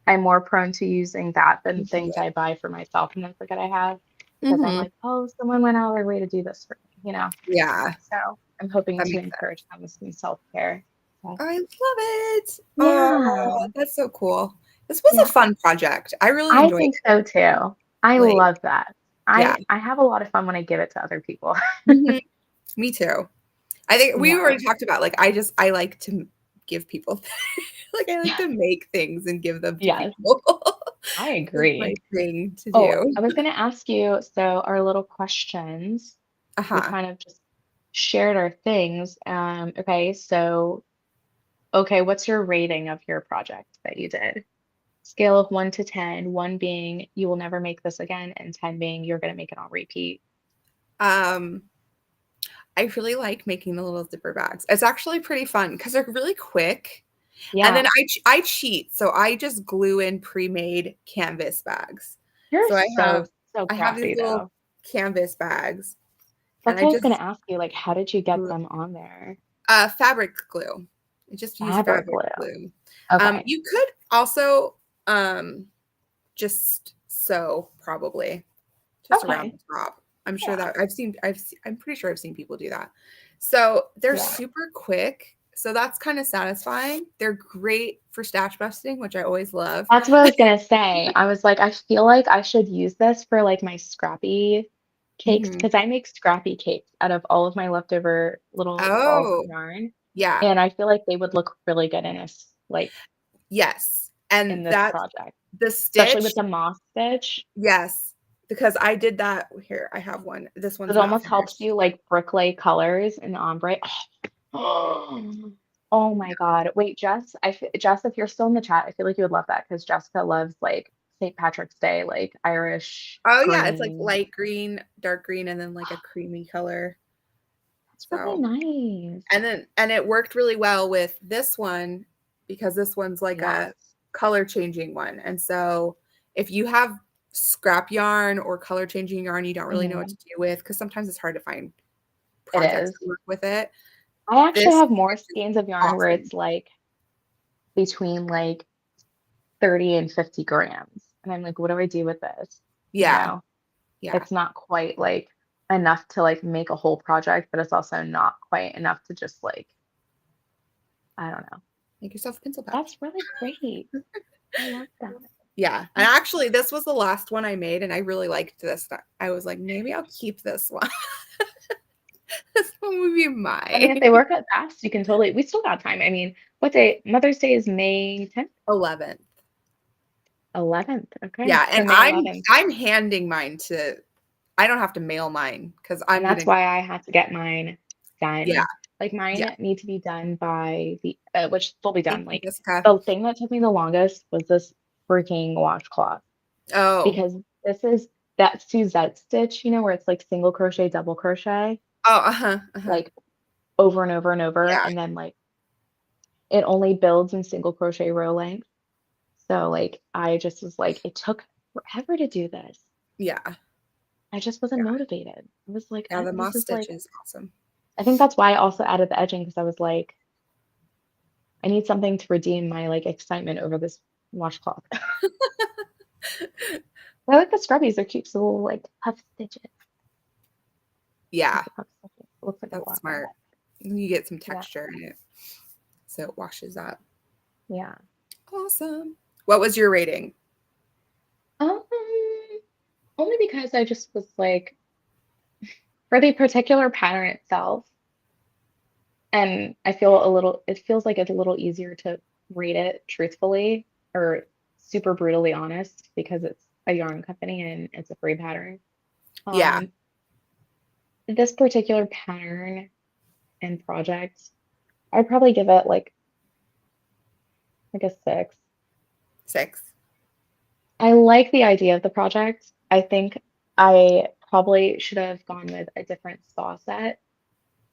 I'm more prone to using that than things I buy for myself and then forget I have because I'm Mm-hmm. like, oh, someone went out of their way to do this for me, you know? Yeah. So I'm hoping That to makes encourage sense. them with some self-care. So, I love it. yeah, Oh, that's so cool. This was a yeah. fun project. I really I enjoyed think it. so too. I Like, love that. yeah. I have a lot of fun when I give it to other people. Mhm. Me too. I think we Yeah. already talked about like I like to give people like I like to make things and give them to Yes, people. I That's my agree. thing to Oh, do. I was going to ask you, so our little questions, we Uh-huh. kind of just shared our things. Okay, so, okay, what's your rating of your project that you did? Scale of 1 to 10, 1 being you will never make this again, and 10 being you're going to make it on repeat. Um, I really like making the little zipper bags. It's actually pretty fun because they're really quick. And then Yeah, I cheat, so I just glue in pre-made canvas bags. you're So so, so I have these crafty little though. canvas bags, and That's I what I was going just to ask you, like, how did you get glue them on there? fabric glue. I just use Fabric fabric glue. glue. Okay. You could also just sew probably just around Okay. the top. I'm sure Yeah. that I'm pretty sure I've seen people do that. So they're Yeah. super quick. So that's kind of satisfying. They're great for stash busting, which I always love. That's what I was gonna say. I was like, I feel like I should use this for like my scrappy cakes Mhm. because I make scrappy cakes out of all of my leftover little balls of Oh, yarn, yeah. and I feel like they would look really good in this like Yes. in And this that's project, the especially with stitch. the moss stitch. Yes. Because I did that here. I have one. This one's It not almost helps finished. you like bricklay colors and ombre. Oh my God. Wait, Jess, if you're still in the chat, I feel like you would love that because Jessica loves like St. Patrick's Day, like Irish Oh yeah, it's like green. light green, dark green, and then like a creamy color. That's really So nice. and it worked really well with this one because this one's like Yes, a color changing one. And so if you have scrap yarn or color changing yarn you don't really know what mhm, to do with, because sometimes it's hard to find it projects is. to work with it. I actually This have more is skeins of yarn where awesome. it's like between like 30 and 50 grams. And I'm like, what do I do with this? You Yeah. know, Yeah. it's not quite like enough to like make a whole project, but it's also not quite enough to just like, I don't know. Make yourself a pencil pouch. That's really great. I love that. Yeah. And actually this was the last one I made and I really liked this. I was like, maybe I'll keep this one. This one would be I mean, if mine. they work out fast, you can totally, we still got time. I mean, what day? Mother's Day is May 10th. 11th. 11th. Okay. Yeah, So and May I'm 11th. I'm handing mine to I don't have to mail mine because And I'm that's gonna why I had to get mine yeah, done. Like yeah. mine need to be done by the which they'll be done. Thank you, Like Jessica. the thing that took me the longest was this freaking washcloth Oh. because this is that Suzette stitch, where it's like single crochet, double crochet, Oh, uh-huh, uh-huh. like over and over and over, Yeah, and then like it only builds in single crochet row length. So like I just was like, it took forever to do this. yeah. I just wasn't motivated. I was like, Yeah, the this moss is stitch like, is awesome. I think that's why I also added the edging because I was like, I need something to redeem my like excitement over this washcloth. I like the scrubbies. They're cute. So little like puff stitches. Yeah, Like the puff stitches. It looks like a that's flower. smart. You get some Yeah. texture in it, so it washes up. Yeah. Awesome. What was your rating? Um, only because I just was like, for the particular pattern itself, and it feels like it's a little easier to rate it truthfully or super brutally honest because it's a yarn company and it's a free pattern. Yeah, Um, this particular pattern and project, I'd probably give it like a 6. 6. I like the idea of the project. I think I probably should have gone with a different saw set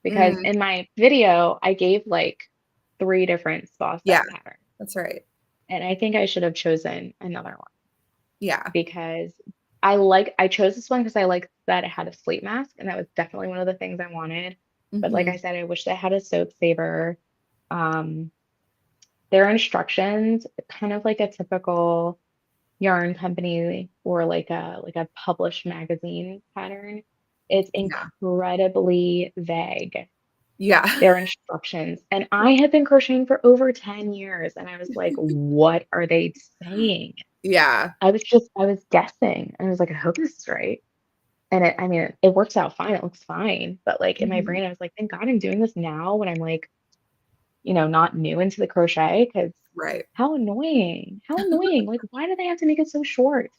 because Mm, in my video, I gave like 3 different saw yeah, set patterns. that's right. And I think I should have chosen another one Yeah. because I chose this one because I liked that it had a sleep mask, and that was definitely one of the things I wanted. But like Hmm. I said, I wish it had a soap saver. Um, their instructions, kind of like a typical yarn company or like a published magazine pattern. It's Yeah. incredibly vague, Yeah. their instructions. And I had been crocheting for over 10 years and I was like, what are they saying? Yeah. I was guessing. And I was like, I hope this is right. And I mean, it works out fine. It looks fine. But like in my Mhm. brain, I was like, thank God I'm doing this now when I'm like, not new into the crochet because Right. how annoying. How annoying. Like, why do they have to make it so short?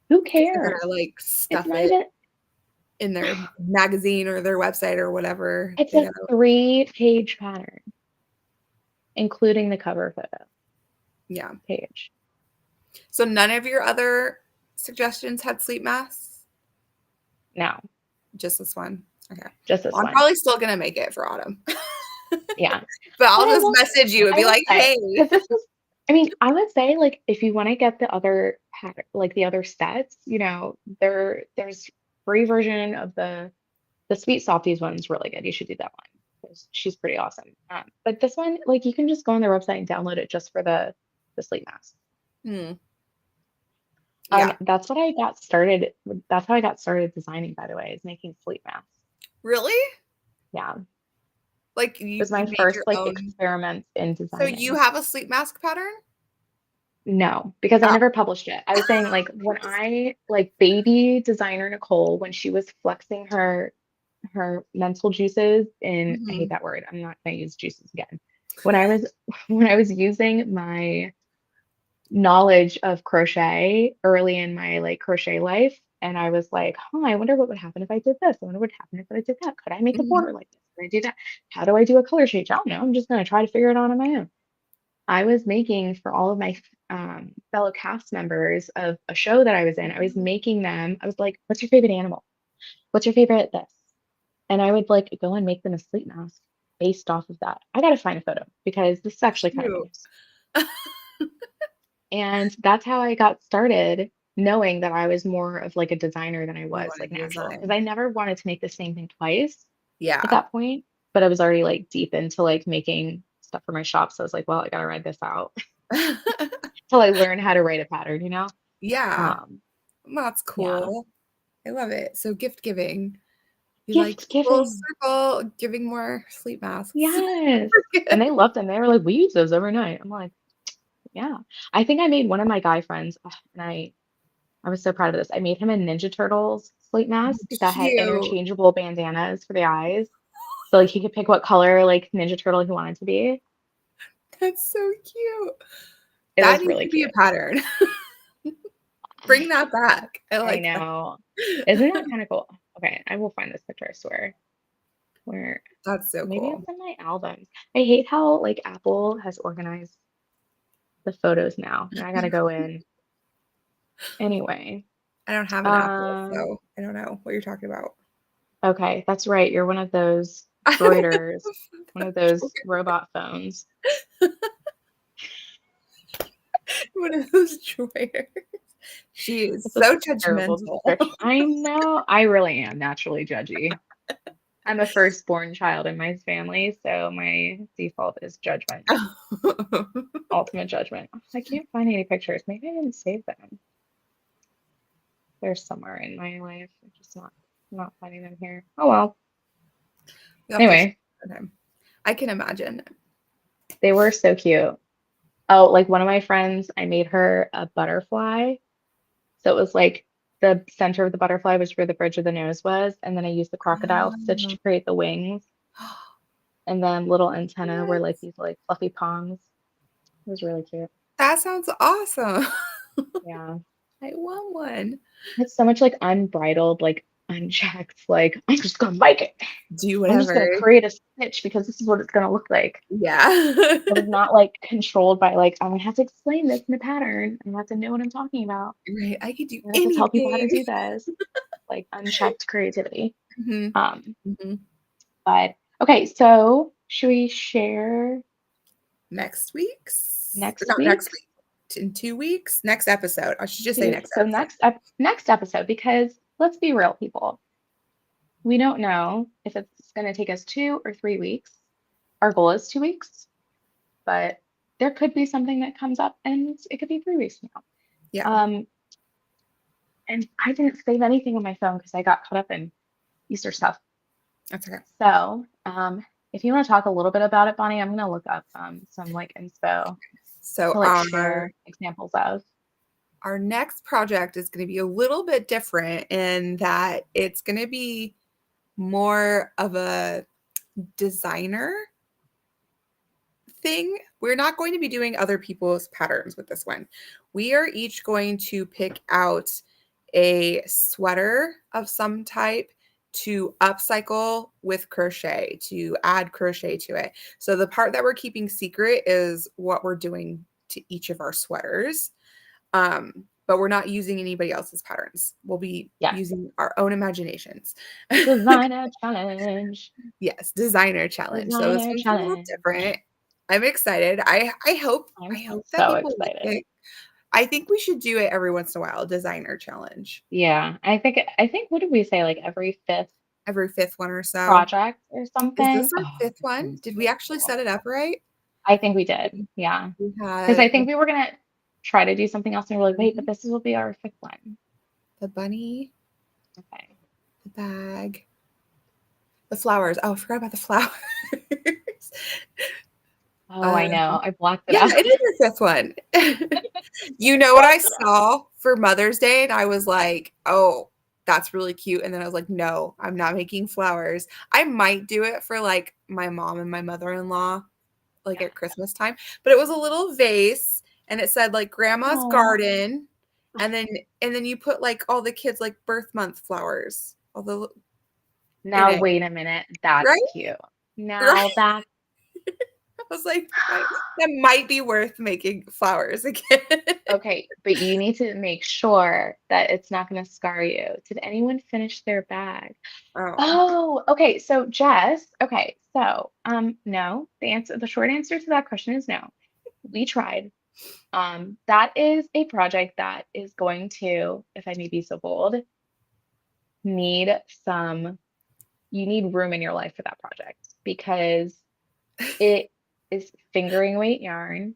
Who Because they're cares? gonna like It's stuff not it even, in their magazine or their website or whatever. it's They a gotta 3-page pattern, including the cover photo yeah. page. So none of your other suggestions had sleep masks? No, Just this one. Okay. just this Well, I'm one. probably still gonna make it for autumn. Yeah. But But I'll just message you and I be will like, say, hey. because this is, I mean, I would say like if you want to get the other pattern, like the other sets, there's free version of the Sweet Softies one's really good. You should do that one. 'Cause she's pretty awesome. But this one, like you can just go on their website and download it just for the sleep mask. Hmm. Yeah. That's what I got started. That's how I got started designing, by the way, is making sleep masks. Really? Yeah, it Like was you my made first your like own. experiment in So you designing. have a sleep mask pattern? No, because I Oh. never published it. I was saying like when I like baby designer Nicole, when she was flexing her mental juices in, I hate Mhm. that word. I'm not going to use juices again. When I was when I was using my knowledge of crochet early in my like crochet life, and I was like, huh, I wonder what would happen if I did this. I wonder what would happen if I did that. Could I make a Mhm. border like this? Could I do that? How do I do a color change? I don't know. I'm just going to try to figure it out on my own. I was making for all of my fellow cast members of a show that I was in. I was making them. I was like, "What's your favorite animal? What's your favorite this?" And I would like go and make them a sleep mask based off of that. I gotta find a photo because this is actually kind of Cute. amusing. And that's how I got started, knowing that I was more of like a designer than I You was wanted like to natural. Because design. I never wanted to make the same thing twice at Yeah. that point. But I was already like deep into like making stuff for my shop. So I was like, well, I gotta ride this out till I learn how to write a pattern. Yeah. Um, That's yeah. cool. I love it. So gift giving. You like Gift full giving. circle giving more sleep masks. Yes. And they loved them. They were like, we use those overnight. I'm like, yeah. I think I made one of my guy friends, and I was so proud of this. I made him a Ninja Turtles sleep mask that had Cute. interchangeable bandanas for the eyes. So like he could pick what color like Ninja Turtle he wanted to be. That's so cute. It That was needs really to be a cute. pattern. Bring that back. I I like know. Isn't that. that kind of cool? Okay, I will find this picture, I swear. Where That's so maybe cool. it's in my albums. I hate how like Apple has organized the photos now. Now I gotta go in. Anyway. I don't have an Apple, Um, so I don't know what you're talking about. okay, that's right. You're one of those I don't droiders, one of those robot phones. have one of those drawers. She is That's a so terrible judgmental. description. I know. I really am naturally judgy. I'm a firstborn child in my family, so my default is judgment, ultimate judgment. I can't find any pictures. Maybe I didn't save them. They're somewhere in my life. I'm just not finding them here. Oh well. You'll have to show Anyway, me sometime. I can imagine. they were so cute. Oh, like one of my friends, I made her a butterfly. So it was like the center of the butterfly was where the bridge of the nose was, and then I used the crocodile stitch Oh. to create the wings, and then little antenna were What? like these like fluffy palms. It was really cute. That sounds awesome. Yeah. I want one. It's so much like unbridled, like unchecked, like I'm just gonna make it. Do I'm just gonna whatever. create a stitch because this is what it's gonna look like. Yeah. But it's not like controlled by like I'm gonna have to explain this in the pattern and I have to know what I'm talking about. Right. I could do I have to tell people how to anything. do this. Like unchecked creativity. Mhm. Um, Mhm. but okay, so should we share Next week's, or next not next week's? week, in 2 weeks, next episode. I should just say Two, next so episode. next episode, because let's be real, people. We don't know if it's going to take us 2 or 3 weeks. Our goal is 2 weeks, but there could be something that comes up and it could be 3 weeks from Yeah, now. And I didn't save anything on my phone because I got caught up in Easter stuff. that's okay. So, if you want to talk a little bit about it, Bonnie, I'm going to look up some like inspo So to like our share examples of. our next project is going to be a little bit different in that it's going to be more of a designer thing. We're not going to be doing other people's patterns with this one. We are each going to pick out a sweater of some type to upcycle with crochet, to add crochet to it. So the part that we're keeping secret is what we're doing to each of our sweaters. But we're not using anybody else's patterns. We'll be Yes, using our own imaginations. designer challenge. Yes, designer challenge. So this Designer one's a little challenge. different. I'm excited. I hope I'm that so people like excited. it. I think we should do it every once in a while, designer challenge. Yeah, I think what did we say? Like every fifth Every fifth one or so. project or Is this something. our Oh, fifth that one? sounds Did we so actually cool. set it up right? I think we did. Yeah. We Because had I think we were gonna try to do something else and we're like, wait, but this will be our fifth one. the bunny, Okay. the bag, the flowers. Oh, I forgot about the flowers. Oh, I Um, know. I blocked it yeah, out. it is your fifth one. You know what I saw for Mother's Day? And I was like, oh, that's really cute. And then I was like, no, I'm not making flowers. I might do it for like my mom and my mother-in-law, like Yeah. at Christmas time. But it was a little vase and it said like grandma's Oh. garden. And then you put like all the kids like birth month flowers, all the in Now it, wait a minute. That's right? cute. Now Right. that's I was like, that might be worth making flowers again. okay, but you need to make sure that it's not going to scar you. Did anyone finish their bag? Oh, Oh, okay. So Jess, okay. So, no, the short answer to that question is no. We tried. That is a project that is going to, if I may be so bold, need some, you need room in your life for that project because it is fingering weight yarn.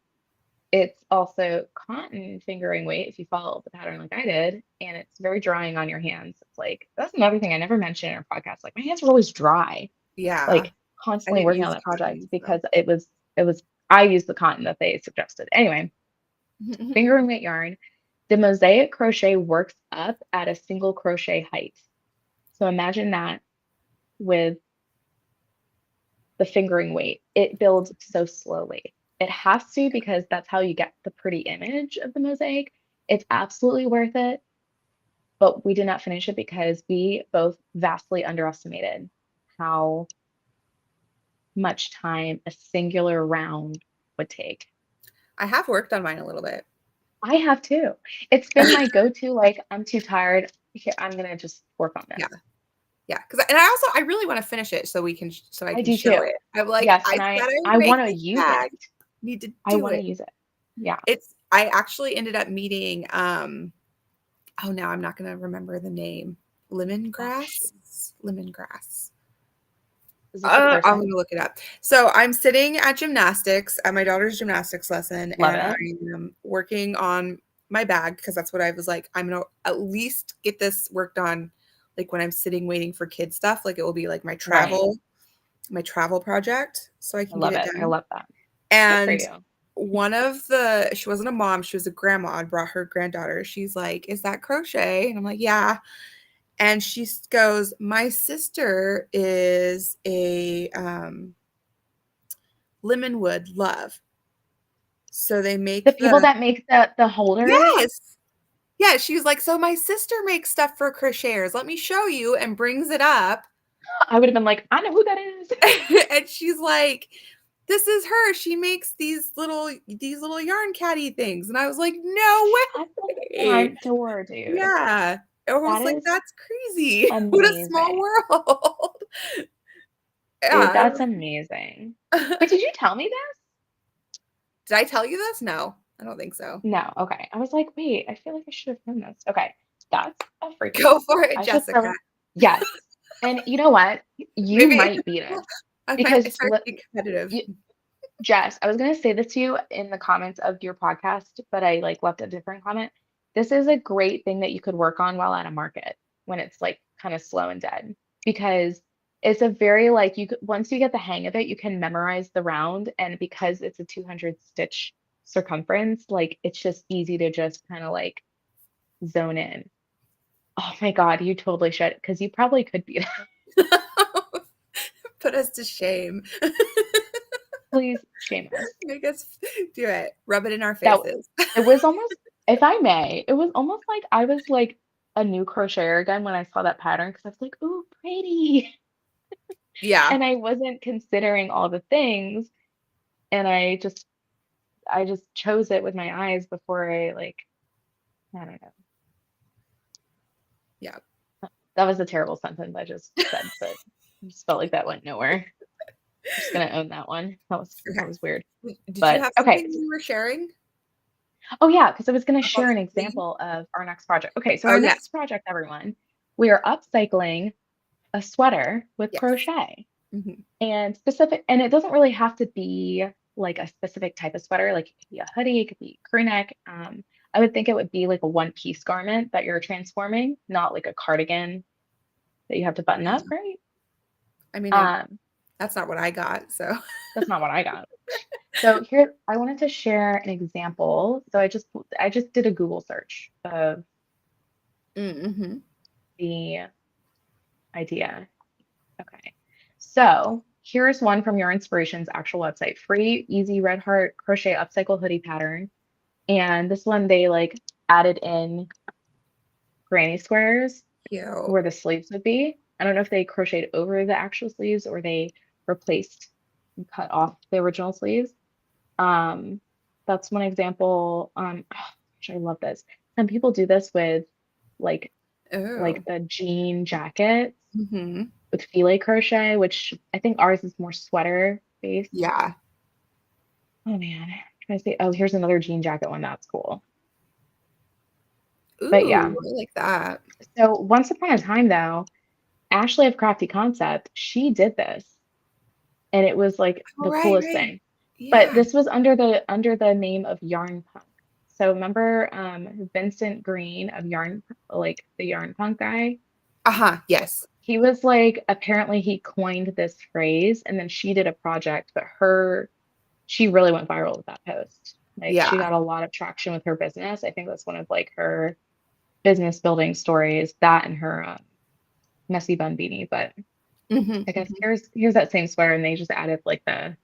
It's also cotton fingering weight if you follow the pattern like I did, and it's very drying on your hands. It's like that's another thing I never mentioned in our podcast. Like my hands were always dry, yeah. like I constantly didn't working on use that project cotton, so. because it was I used the cotton that they suggested. Anyway, fingering weight yarn. The mosaic crochet works up at a single crochet height. So imagine that with the fingering weight. It builds so slowly. It has to because that's how you get the pretty image of the mosaic. It's absolutely worth it, but we did not finish it because we both vastly underestimated how much time a singular round would take. I have worked on mine a little bit. I have too. It's been my go-to, like, I'm too tired. Here, I'm gonna just work on Yeah. this. Yeah. Because I really want to finish it so I I can do show too. it. I'm like, Yes, I and said I would I make want to this use it. bag. Need to I do want to it. use it. Yeah. I actually ended up meeting oh, now I'm not going to remember the name. Oh, shoot. Lemongrass. Is this a I'm going person? to look it up. So I'm sitting at gymnastics, at my daughter's gymnastics lesson, Love and I it. am working on my bag because that's what I was like, I'm going to at least get this worked on, like when I'm sitting waiting for kid stuff. Like it will be like Right. my travel project so I I can get love it it. I done. love that. Good for And you. she wasn't a mom, she was a grandma and brought her granddaughter. She's like, "Is that crochet?" And I'm like, "Yeah." And she goes, "My sister is a Lemonwood Love. So they The make people the." that make the holders, Yes. Yeah, she was like, "So my sister makes stuff for crocheters. Let me show you," and brings it up. I would have been like, I know who that is. And she's like, "This is her. She makes these little yarn caddy things." And I was like, "No Shut the way." front door, dude. Yeah. I That was like, is "That's crazy. What a small amazing. world." Dude, Yeah. that's amazing. Wait, did you tell me this? Did I tell you this? No, I don't think so. No. Okay. I was like, wait, I feel like I should have known this. Okay. That's a freaking Go awesome. for it, I should Jessica. throw, yes. And you know what? You Maybe might beat it I because start to be competitive. Jess, I was gonna say this to you in the comments of your podcast, but I like left a different comment. This is a great thing that you could work on while at a market when it's like kind of slow and dead because it's a very like you could once you get the hang of it, you can memorize the round and because it's a 200 stitch circumference, like it's just easy to just kind of like zone in. Oh my God, you totally should because you probably could beat it. Put us to shame. Please shame us. Make us do it. Rub it in our That faces. it was almost, if I may, it was almost like I was like a new crocheter again when I saw that pattern because I was like, "Ooh, pretty," Yeah. and I wasn't considering all the things, and I just chose it with my eyes before I like I don't know. Yeah. That was a terrible sentence I just said, but I just felt like that went nowhere. I'm just gonna own that one. Okay. That was weird. Did you But have okay. something you were sharing Oh yeah, because I was gonna about share an something? example of our next project. Okay, so Oh, our yes. next project, everyone, we are upcycling a sweater with Yes. crochet Mhm. and specific, and it doesn't really have to be like a specific type of sweater. Like it could be a hoodie, it could be crew neck. I would think it would be like a one-piece garment that you're transforming, not like a cardigan that you have to button up, right? I mean, Um, that's not what I got, so. that's not what I got. So here, I wanted to share an example. So I just did a Google search of Mhm. the idea. Okay. So here's one from Your Inspiration's actual website. Free, easy red heart crochet upcycle hoodie pattern. And this one they like added in granny squares Cute. where the sleeves would be. I don't know if they crocheted over the actual sleeves or they replaced and cut off the original sleeves. Um, that's one example. Oh, gosh, I love this. Some people do this with like Oh. the jean jackets Mhm. with filet crochet, which I think ours is more sweater based. Yeah. Oh man, trying to see. Oh, here's another jean jacket one. That's cool. But yeah. Ooh, I like that. So once upon a time, though, Ashley of Crafty Concept, she did this, and it was like Oh, the right, coolest right. thing. But Yeah. this was under the name of Yarn Punk. So remember Vincent Green of Yarn, like the Yarn Punk guy? Uh-huh, yes. He was like apparently he coined this phrase, and then she did a project, but she really went viral with that post. Like Yeah. she got a lot of traction with her business. I think that's one of like her business building stories, that and her messy bun beanie. But Mhm, I guess mhm. here's that same sweater, and they just added like the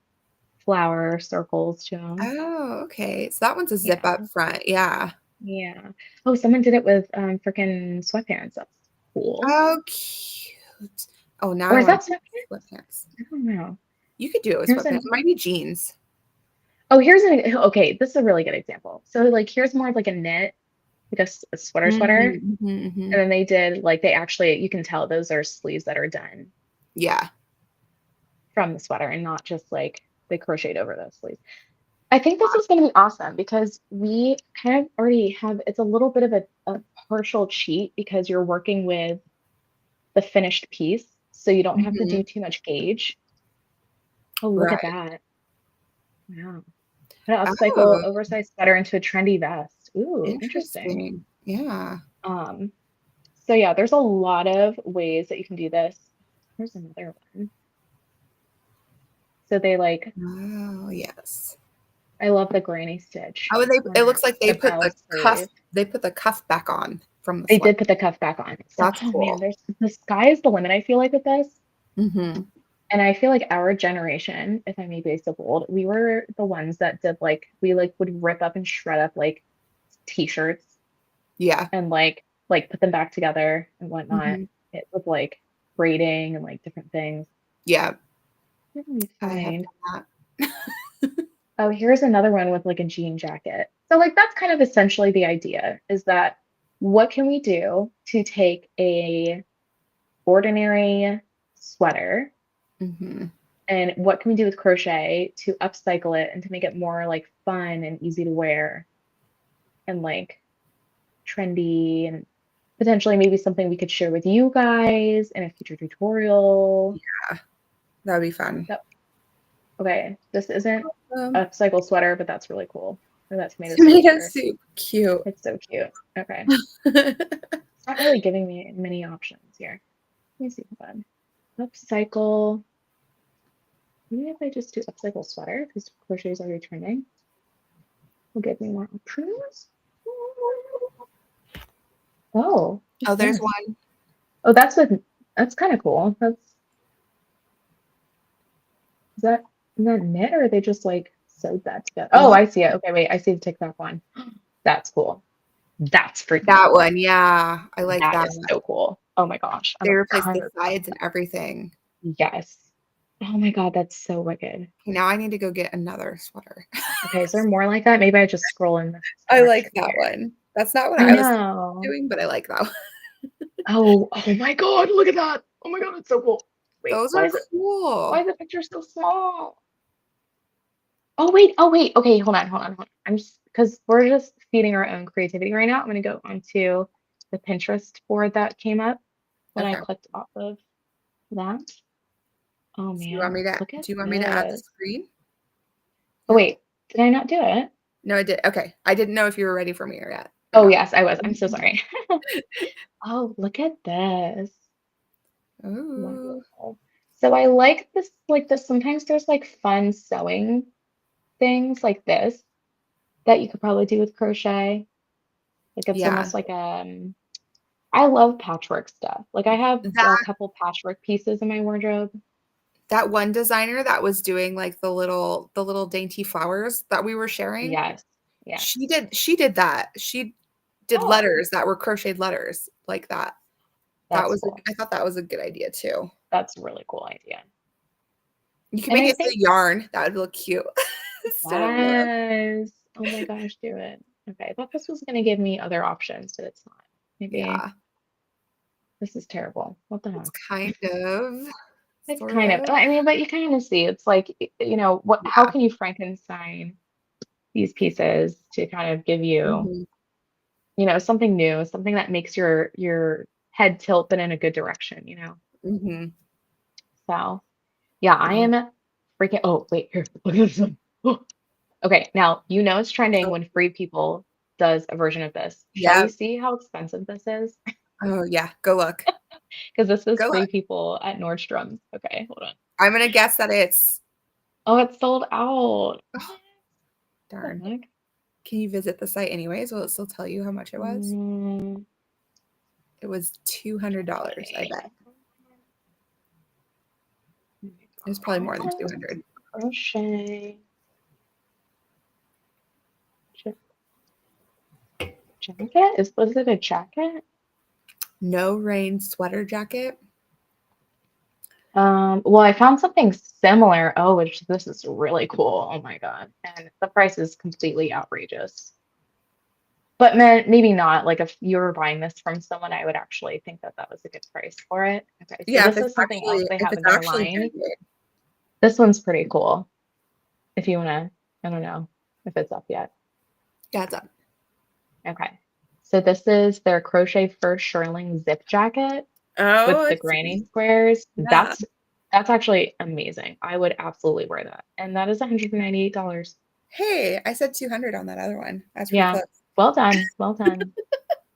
flower circles to them. Oh, okay. So that one's a zip Yeah, up front, yeah. Yeah. Oh, someone did it with freaking sweatpants. That's cool. Oh, cute. Oh, now Or I is want that to sweatpants? do sweatpants. I don't know. You could do it with Here's sweatpants. an It might be jeans. oh, here's an okay, this is a really good example. So like here's more of like a knit, like a sweater. Mhm, mhm, And mhm. then they did like they actually you can tell those are sleeves that are done Yeah. from the sweater and not just like they crocheted over those sleeves. I think this is going to be awesome because we kind of already have it's a little bit of a partial cheat because you're working with the finished piece, so you don't have to Mhm. do too much gauge. Oh, look at Right. that. Wow. An upcycle Oh, oversized sweater into a trendy vest. Ooh, interesting. interesting. Yeah. Um, so yeah, there's a lot of ways that you can do this. Here's another one. So they like Oh, yes. I love the granny stitch Oh, on it looks like the bell sleeve. they put the cuff back on from the They sweater. did put the cuff back on. So, That's oh man, cool. there's the sky is the limit, I feel like, with this. Mhm. And I feel like our generation, if I may be so bold, we were the ones that did like we like would rip up and shred up like t-shirts Yeah. and like put them back together and whatnot. Mhm. It with like braiding and like different things. Yeah. Let me I have find. done that. Oh, here's another one with like a jean jacket. So like that's kind of essentially the idea is that what can we do to take a ordinary sweater Mhm. and what can we do with crochet to upcycle it and to make it more like fun and easy to wear and like trendy and potentially maybe something we could share with you guys in a future tutorial. Yeah, that'd be fun. Yep. Okay, this isn't Um, a upcycle sweater, but that's really cool. Or that tomato soup tomato sweater. soup. Cute. It's so cute. Okay. It's not really giving me many options here. Let me see if I upcycle. Maybe if I just do upcycle sweater, because crochet is already trending, will give me more options. Oh, Oh, what's there's this? one. Oh, that's kind of cool. Is that is that knit or they just like sewed that together? Oh, Oh, I see it. Okay, wait, I see the TikTok one. That's cool. That's freaking that cool. one. Yeah, I like That that. is so cool. Oh my gosh. I'm They a replaced the kind of sides and everything. yes. Oh my God, that's so wicked. Now I need to go get another sweater. Okay, is there more like that? Maybe I just scroll in this I like direction that here. one. That's not what I I was know. doing, but I like that one. Oh, oh my God, look at that. Oh my God, it's so cool. Wait, Those are why cool. is the picture so small? Oh wait. Okay, hold on. I'm just because we're just feeding our own creativity right now. I'm gonna go onto the Pinterest board that came up when I Okay. clicked off of that. Oh man, look at Do you want me to add the this. screen? Oh Yeah. wait, did I not do it? No, I did. Okay. I didn't know if you were ready for me or yet or Oh not. yes, I was. I'm so sorry. Oh, look at this. Ooh. Wonderful. So I like this. Sometimes there's like fun sewing things like this that you could probably do with crochet. Like it's Yeah. almost like I love patchwork stuff. Like I have a That couple patchwork pieces in my wardrobe. that one designer that was doing like the little dainty flowers that we were sharing, Yes. Yes. she did that. She did Oh, letters that were crocheted letters like that. that's cool. I thought that was a good idea too. That's a really cool idea. You can And make I it the think yarn. That would look cute instead of the yes. Oh my gosh, do it. Okay, I thought this was gonna give me other options, but it's not. Maybe yeah. this is terrible. What the It's heck? kind of It's sort kind of, of. I mean, but you kind of see it's like, how Yeah. can you Frankenstein these pieces to kind of give you, Mhm. something new, something that makes your head tilt, but in a good direction. Mhm. So yeah, I Yeah. am freaking, oh, wait, here, look at this one. Okay, now it's trending Oh, when Free People does a version of this. Shall yeah. we see how expensive this is? Oh, yeah. Go look. Because this is Go Free look. People at Nordstrom's. Okay, hold on. I'm gonna guess that it's Oh, it's sold out. oh, What darn. the heck? Can you visit the site anyways? Will it still tell you how much it was? Mm, It was $200, I okay. bet. Oh It was probably my more than God. 200. Crochet. jacket? Was it a jacket? No rain sweater jacket. Well, I found something similar. Oh, which this is really cool. Oh my God. And the price is completely outrageous. But maybe not. Like if you were buying this from someone, I would actually think that that was a good price for it. Okay, so Yeah, this is something else they if have it's in their actually line. handmade. This one's pretty cool. If you wanna, I don't know if it's up yet. Yeah, it's up. Okay. So this is their crochet first shirling zip jacket Oh, with the it's granny squares. yeah. That's actually amazing. I would absolutely wear that. And that is $198. Hey, I said 200 on that other one. That's pretty Yeah. close. Well done. Well done.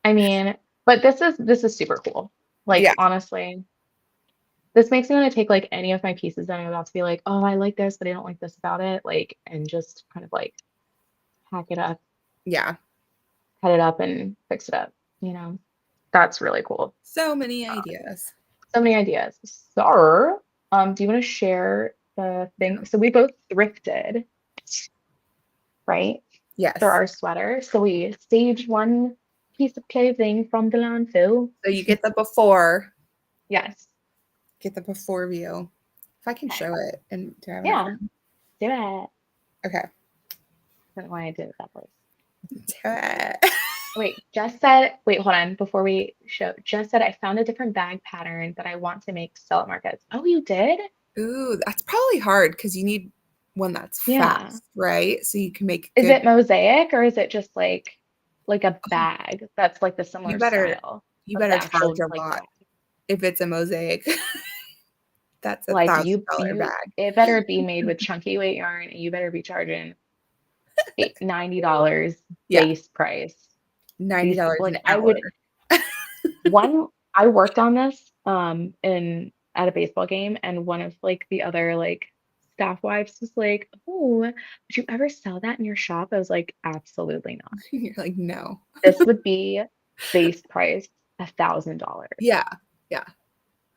I mean, but this is super cool. Like Yeah, honestly, this makes me want to take like any of my pieces that I'm about to be like, oh, I like this, but I don't like this about it, like, and just kind of like hack it up, yeah. cut it up, and fix it up. You know, that's really cool. So many Uh, ideas. so many ideas. So, do you want to share the thing? So we both thrifted, right? For Yes. our sweater. So we saved one piece of clothing from the landfill. So you get the before, Yes. view. If I can Okay. show it, and do I have enough Yeah. room? Do it. I Okay. don't know why I did it that way. Do it. Wait, Jess said, wait, hold on. Before we show, Jess said, I found a different bag pattern that I want to make sell at markets. Oh, you did? Ooh, that's probably hard because you need one that's Yeah. fast, right? So you can make Is good. it mosaic or is it just like a Oh, bag that's like the you similar better style you of the better charge actual a like lot bag? if it's a mosaic. That's a Like $1,000 you bag. it better be made with chunky weight yarn and you better be charging $90 Yeah, base price. These $90 an like I hour. would one I worked on this in at a baseball game and one of like the other like staff wives was like, "Oh, would you ever sell that in your shop?" I was like, "Absolutely not. You're like, no. This would be base price $1,000." Yeah, yeah.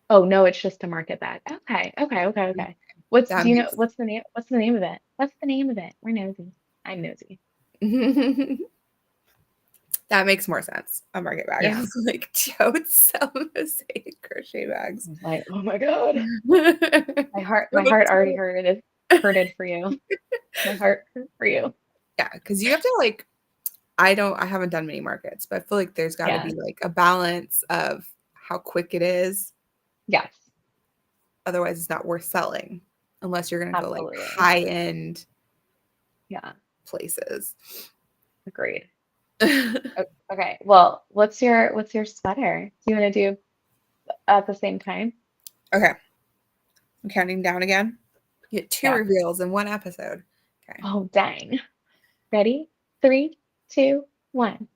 Oh no, it's just a market bag. Okay, okay, okay, okay. What's That do you know makes what's the name? What's the name of it? What's the name of it? We're nosy. I'm nosy. that makes more sense. A market bag. I Yeah. was like, Joe would sell mosaic crochet bags. I was like, oh my God. My Like, heart already hurted for you. My heart hurt for you. yeah, because you have to like I haven't done many markets, but I feel like there's got to Yeah. be like a balance of how quick it is. Yes, Otherwise, it's not worth selling unless you're going to go like absolutely. high end Yeah, places. agreed. Okay. Well, what's your sweater? Do you want to do at the same time? Okay, I'm counting down again. You get two Yeah. reveals in one episode. Okay. Oh, dang. Ready? Three, two, one.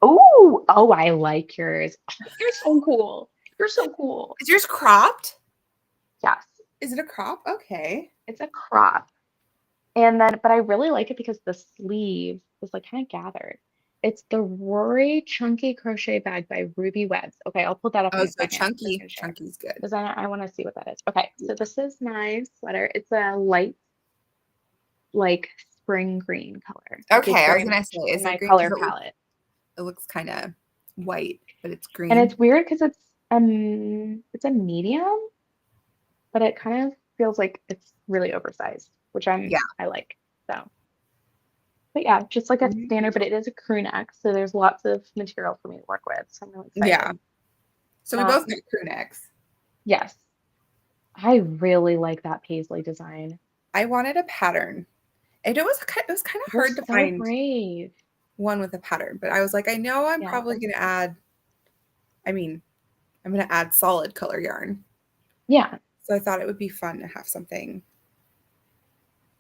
Oh, I like yours. You're so cool. You're so cool. Is yours cropped? Yes, Is it a crop? Okay. it's a crop. And then, but I really like it because the sleeve is like kind of gathered. It's the Rory Chunky Crochet Bag by Ruby Webs. Okay, I'll pull that up Oh, in a so second. I'm just chunky. gonna share Chunky's good. because I want to see what that is. Okay, Yeah. so this is my sweater. It's a light, like spring green color, which is Okay, I was very gonna much say, in is it my green? color Because palette. it looks kind of white, but it's And it's green. weird because it's a medium, but it kind of feels like it's really oversized, which Yeah. I like. So. But yeah, just like a standard, but it is a crew neck, so there's lots of material for me to work with. So I'm really Yeah. excited. So we both Um, got crew necks. yes, I really like that paisley design. I wanted a pattern. And it was kind of You're hard to so find brave. one with a pattern, but I was like, I know I'm Yeah, probably gonna add, I mean, I'm gonna add solid color yarn. yeah. So I thought it would be fun to have something.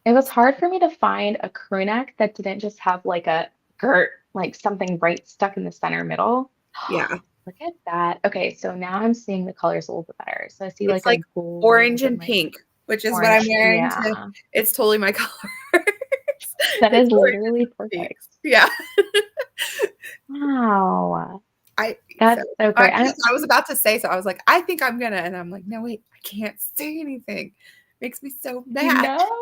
It was hard for me to find a crew neck that didn't just have like a girt, like something right stuck in the center middle. Yeah. Look at that. Okay, so now I'm seeing the colors a little bit better. So I see It's like a like orange gold and and like pink, which is what I'm orange. wearing to Yeah, it's totally my color. that It's is orange literally and pink. perfect. Yeah. Wow. I so That's so great. I because don't, I was about to say so I was like, I think I'm gonna, and I'm like, no, wait, I can't say anything. Makes me so mad. no.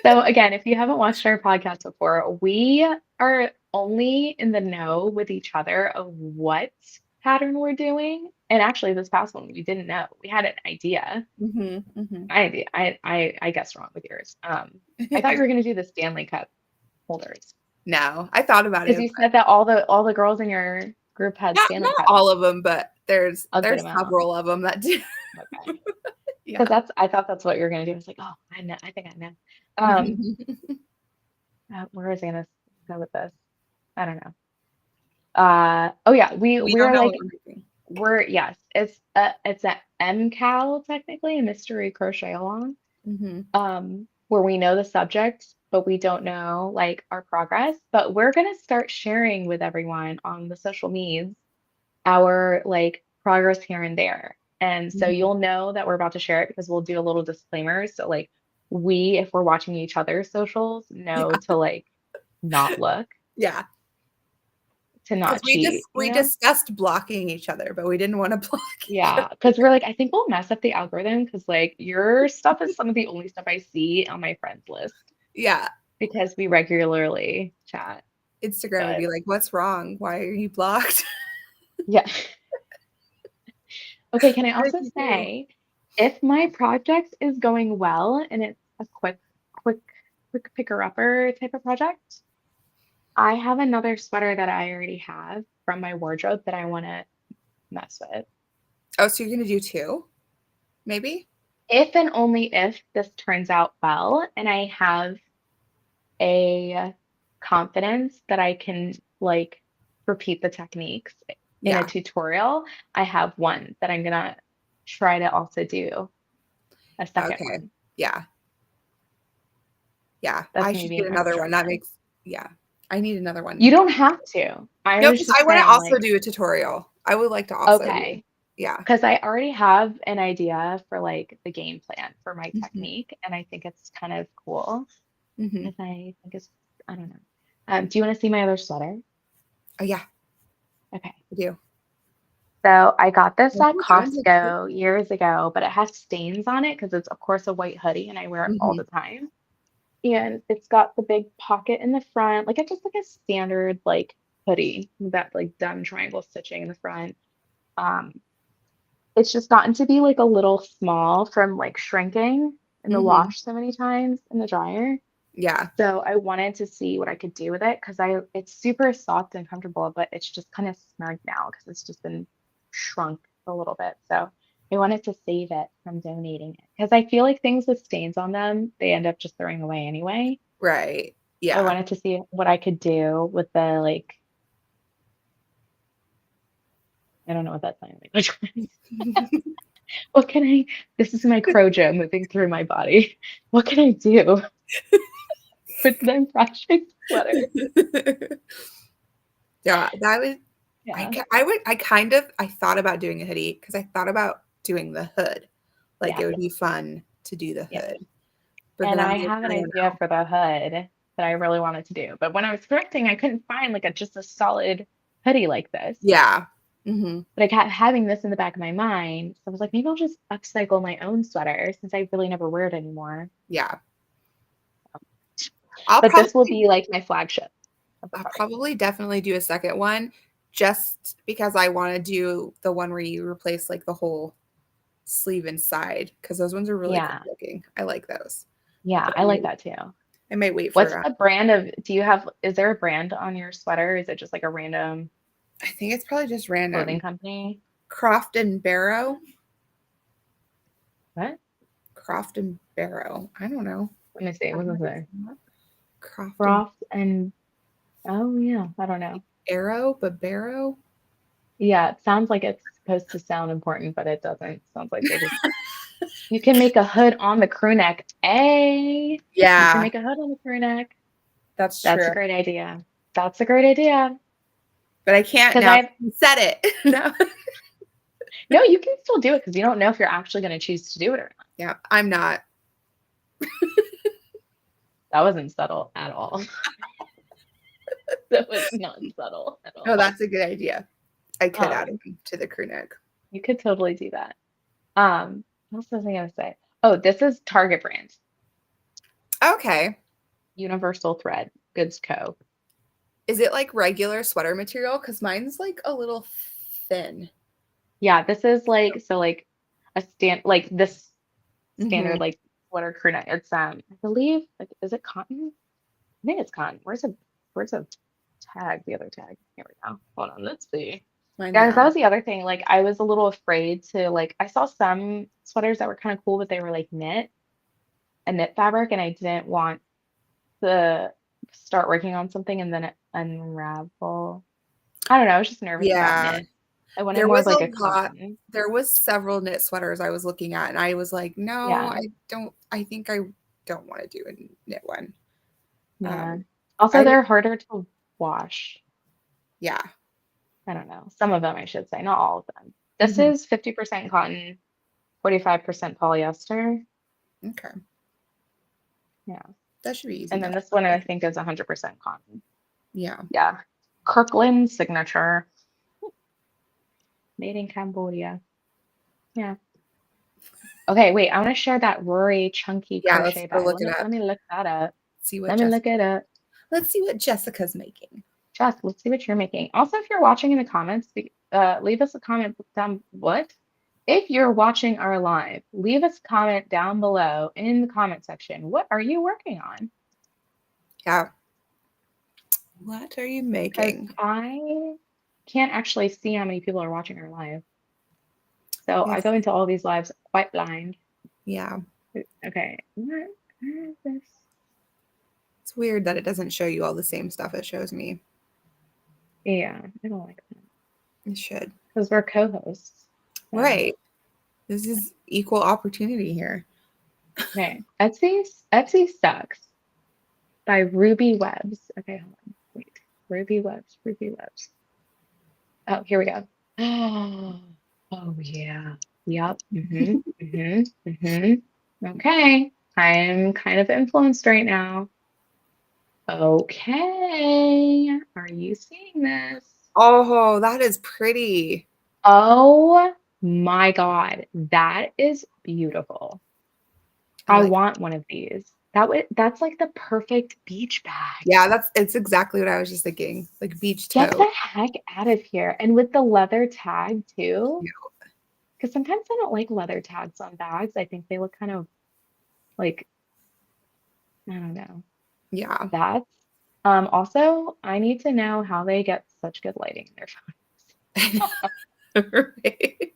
So again, if you haven't watched our podcast before, we are only in the know with each other of what pattern we're doing. And actually, this past one, we didn't know. We had an idea. Hmm. I guessed wrong with yours. I thought we were gonna do the Stanley Cup holders No, I thought about because it, you but said that all the girls in your group had Stanley not Cups. all of them, but A good there's amount. several of them that do. Okay. Because Yeah. that's I thought that's what you were gonna do. I was like, oh, I know. I think I know. Um, where was I gonna go with this? I don't know. Oh yeah, We we don't are know like what we're doing. yes, it's a MCAL technically, a mystery crochet along. Hmm. Where we know the subject, but we don't know like our progress. But we're gonna start sharing with everyone on the social medias our like progress here and there. And so Hmm. you'll know that we're about to share it because we'll do a little disclaimer. So like we, if we're watching each other's socials, know Yeah. to like not look, Yeah. to Because not cheat, you we know? discussed blocking each other, but we didn't want to block each other. Yeah, because we're like, I think we'll mess up the algorithm because like your stuff is some of the only stuff I see on my friends list Yeah. because we regularly chat. Instagram would But be like, what's wrong? Why are you blocked? yeah. Okay, can I What did also you do? say if my project is going well and it's a quick, quick picker upper type of project, I have another sweater that I already have from my wardrobe that I want to mess with. Oh, so you're gonna do two, maybe? If and only if this turns out well and I have a confidence that I can like repeat the techniques in a Yeah. tutorial, I have one that I'm gonna try to also do a second Okay. one. Yeah. Yeah. That's I me should being get another extra one. That fun. makes, yeah. I need another You one. don't have to. I No, was because I just want to saying, also like, do a tutorial. I would like to also do. okay, Yeah. because I already have an idea for like the game plan for my Hmm. technique, and I think it's kind of cool. Hmm. Because I think it's, I don't know. Do you want to see my other sweater? Oh, yeah, Okay. I do. So I got this What at are you doing to the Costco years ago, but it has stains on it because it's, of course, a white hoodie and I wear it all Hmm. the time. And it's got the big pocket in the front, like it's just like a standard like hoodie, with that like dumb triangle stitching in the front. Um, it's just gotten to be like a little small from like shrinking in the Hmm. wash so many times in the dryer. Yeah. So I wanted to see what I could do with it because I it's super soft and comfortable, but it's just kind of snug now because it's just been shrunk a little bit. So I wanted to save it from donating it because I feel like things with stains on them, they end up just throwing away anyway. Right. I Yeah. wanted to see what I could do with the like, I don't know what that sign language was. What can I, this is my crojo moving through my body. What can I do with the project sweater? Yeah, that would Yeah. I thought about doing a hoodie because I thought about doing the hood. Like it Yes. would be fun to do the Yes. hood. But then And I'm I like, have an I don't idea know. for the hood that I really wanted to do. But when I was thrifting, I couldn't find like a just a solid hoodie like this. Yeah. Hmm. But I kept having this in the back of my mind. So I was like, maybe I'll just upcycle my own sweater since I really never wear it anymore. Yeah. I'll But this will probably be like my flagship of the I'll party. probably definitely do a second one just because I want to do the one where you replace like the whole sleeve inside because those ones are really cool Yeah. looking. I like those. Yeah, But I like that too. I might wait What's for the brand of, do you have, is there a brand on your sweater? Is it just like a random I think it's probably just clothing random. company? Croft and Barrow. What? Croft and Barrow. I don't know. Let me see. I'm What's not this there? sure. Croft and Croft and, oh yeah, I don't know. Arrow, but Barrow. Yeah, it sounds like it's supposed to sound important, but it doesn't. Sounds like they just you can make a hood on the crew neck. A you can Yeah, make a hood on the crew neck. that's That's a true. great idea. That's a great idea. But I can't Because now. I've You said it. No. no, you can still do it because you don't know if you're actually going to choose to do it or not. Yeah, I'm not. That wasn't subtle at all. That was not subtle at Oh, all. that's a good idea. I could add Um, them to the crew neck. you could totally do that. What else was I gonna say? Oh, this is Target brand. Okay. Universal Thread, Goods Co. Is it like regular sweater material? Because mine's like a little thin. Yeah, this is like so like a like this Hmm. standard like sweater crew neck. It's I believe like is it cotton? I think it's cotton. Where's a tag? The other tag. Here we go. Hold on, let's see. Mine's Yeah, 'cause that down. was the other thing. Like I was a little afraid to like I saw some sweaters that were kind of cool, but they were like a knit fabric, and I didn't want to start working on something and then it unravel. I don't know. I was just nervous about Yeah. knit. I wanted There more of was a like a lot. cotton. There was several knit sweaters I was looking at, and I was like, no, Yeah, I think I don't want to do a knit one. yeah. Um, Also, I they're harder to wash. Yeah. I don't know. Some of them, I should say, not all of them. This Hmm. is 50% cotton, 45% polyester. Okay. Yeah. That should be easy And enough. then this one I think is 100% cotton. Yeah. Yeah. Kirkland signature, made in Cambodia. Yeah. Okay, wait. I want to share that Rory chunky Yeah, let's crochet go bag. look it up. Let me look that up. See what Let me look it Jessica. up. Let's see what Jessica's making. Jess, let's see what you're making. Also, if you're watching in the comments, leave us a comment down. What? If you're watching our live, leave us a comment down below in the comment section. What are you working on? Yeah. What are you Because making? I can't actually see how many people are watching our live. So I Yes. go into all these lives quite blind. Yeah. Okay, where is this? It's weird that it doesn't show you all the same stuff it shows me. Yeah, I don't like that It should. because we're co-hosts. So, Right. This is equal opportunity here. okay, Etsy sucks by Ruby Webs. Okay, hold on. Wait, Ruby Webs, Ruby Webs. Oh, here we go. Oh yeah. Yep. Okay. I'm kind of influenced right now. Okay. Are you seeing this? Oh, that is pretty. Oh my God. That is beautiful. I I like. want one of these. That's like the perfect beach bag. Yeah, it's exactly what I was just thinking. Like beach Get toe. the heck out of here. And with the leather tag too. Because sometimes I don't like leather tags on bags. I think they look kind of like, I don't know. Yeah. That's also I need to know how they get such good lighting in their phone. Right.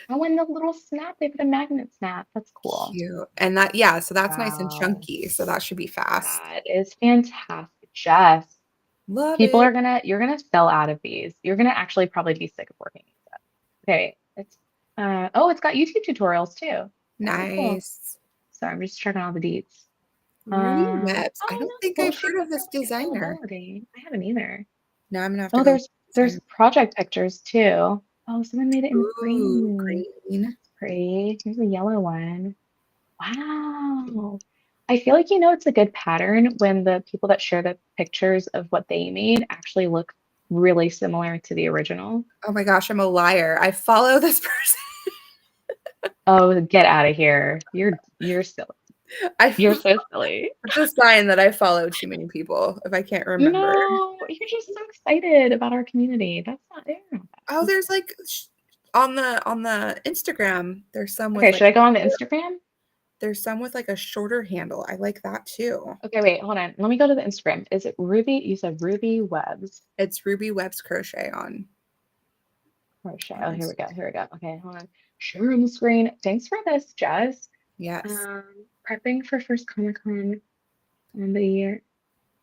Oh, and the little snap, they put a magnet snap. That's cool. Cute. And that, yeah, so that's nice and Wow. chunky. So that should be fast. That is fantastic. Jess, Love it. you're gonna sell out of these. You're gonna actually probably be sick of working these up. Okay, oh, it's got YouTube tutorials too. Okay, cool. Nice. So I'm just checking all the deets. Ruby Webs. I Oh, don't that's think cool. I've She heard put of her this like designer. availability. I haven't either. Now I'm gonna have to Oh, go look at the there's designer. project pictures too. Oh, someone made it in Ooh, green. green. Pretty. Here's a yellow one. Wow. I feel like it's a good pattern when the people that share the pictures of what they made actually look really similar to the original. Oh my gosh, I'm a liar. I follow this person. Oh, get out of here. You're silly. I You're so silly. It's a sign that I follow too many people if I can't remember. No, you're just so excited about our community. That's not fair. Oh, there's like on the Instagram, there's some with Okay, like should I go on the Instagram? a shorter handle. I like that too. Okay, wait, hold on. Let me go to the Instagram. Is it Ruby? You said Ruby Webs. It's Ruby Webb's Crochet Crochet. on Oh, here we go. Instagram. Here we go. Okay, hold on. Share on the screen. Thanks for this, Jess. Yes. Um, Prepping for first Comic Con on the year.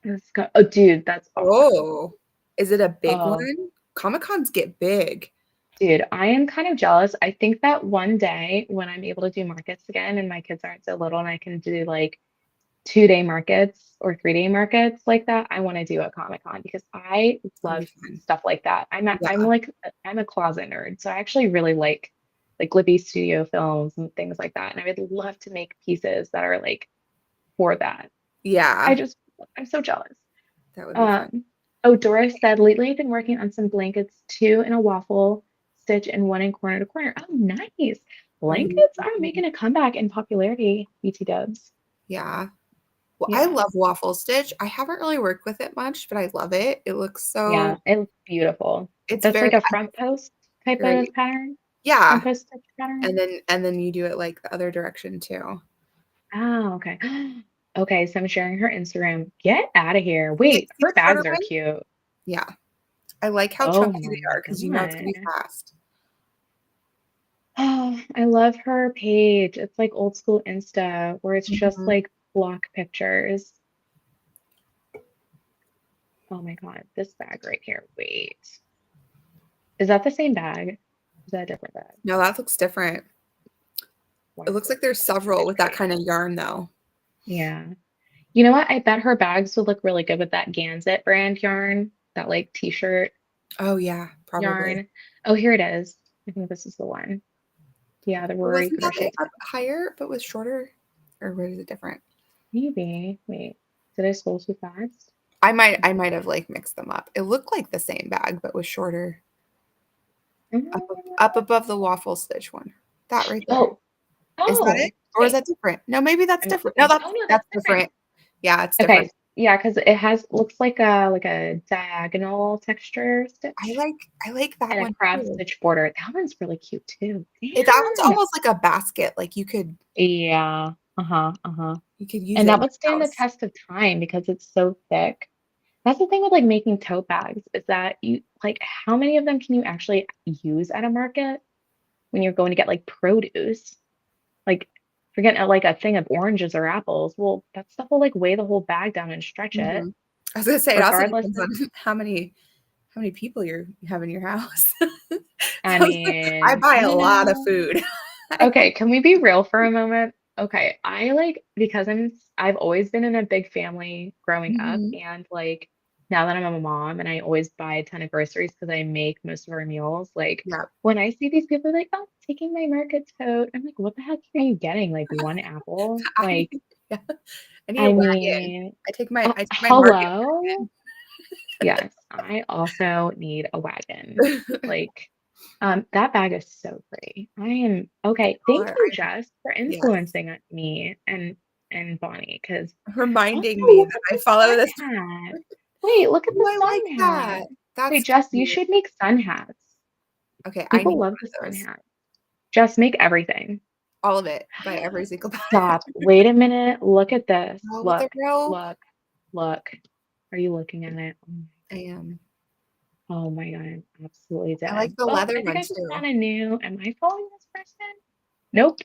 Let's go. Oh, dude, that's awesome. Oh, is it a big Oh, one? Comic Cons get big. dude, I am kind of jealous. I think that one day when I'm able to do markets again and my kids aren't so little and I can do like 2-day markets or 3-day markets like that, I want to do a Comic Con because I That'd be love fun. stuff like that. I'm Yeah. like I'm a closet nerd, so I actually really like Libby Studio films and things like that. And I would love to make pieces that are like for that. I Yeah. just I'm so jealous. That would be fun. Oh, Doris said lately I've been working on some blankets, 2 in a waffle stitch and 1 in corner to corner. Oh, nice. Ooh. Blankets are making a comeback in popularity, BT dubs. Yeah. Well, I Yeah. love waffle stitch. I haven't really worked with it much, but I love it. It looks Yeah, so it looks beautiful. it's That's very like a front post type of very pattern? Front yeah, post stitch pattern? and then you do it, like, the other direction too. Oh, okay. Okay, so I'm sharing her Instagram. Get out of here. Wait, See her the shorter bags are one? cute. Yeah. I like how Oh chunky they my are because you know it's gonna be God. fast. Oh, I love her page. It's like old school Insta where it's just Mhm. like block pictures. Oh my God, this bag right here. Wait. Is that the same bag? Is that a different bag? No, that looks different. It looks Wow. like there's Okay, several with that great. kinda yarn, though. Yeah. You know what? I bet her bags would look really good with that Ganzit brand yarn, that like t-shirt Oh, yeah, probably. yarn. Oh, here it is. I think this is the one. Yeah, the But Rory wasn't that the crochet up tip. higher but was shorter? Or was it different? Maybe. Wait, did I scroll too fast? I might have, like, mixed them up. It looked like the same bag, but was shorter. Up above the waffle stitch one. That right there. Oh, Is that it? oh, Or is wait. that different? No, maybe that's Am I different. No, looking? Oh no, that's that's different. different. Yeah, it's Okay, different. yeah, because it has looks like a diagonal texture stitch I like that and a one cross too. stitch border. That one's really cute too. That one's Damn. almost like a basket, like, Yeah. Uh-huh. Uh-huh. you could use And it in that your would stand the house. test of time because it's so thick. That's the thing with like making tote bags is that you like how many of them can you actually use at a market when you're going to get like produce? Like forget like a thing of oranges or apples. Well, that stuff will like weigh the whole bag down and stretch it, Mhm. I was gonna say, it also regardless depends of, on how many people you have in your house. I So, I mean, buy a you lot of know. food. I Okay, can we be real for a moment? Okay, I like because I've always been in a big family growing up Mhm. and like now that I'm a mom and I always buy a ton of groceries because I make most of our meals, like Yeah. when I see these people like, oh, taking my market tote, I'm like, what the heck are you getting? Like one apple? I Like, need yeah. I need a I wagon. mean, I take my market hello? Yes, I also need a wagon. wagon. Like, that bag is so pretty. I am okay. Thank Color, you, Jess, for yes. influencing me and Bonnie. Because also Reminding me look that at I the follow this. sun hat. Wait, look at Oh, the I like sun hat. that. Wait, That's Jess, you cute. should make sun hats. Okay, I People need love the one of sun those. hat. Jess, make everything. All of it. Buy every single pattern. Stop. Wait a minute. Look at this. Oh, with a Look, row. look, look. Are you looking at it? I am. Oh my God, I'm absolutely I like dead. the Oh, leather I think one I just too. found a new. Am I following this person? Nope.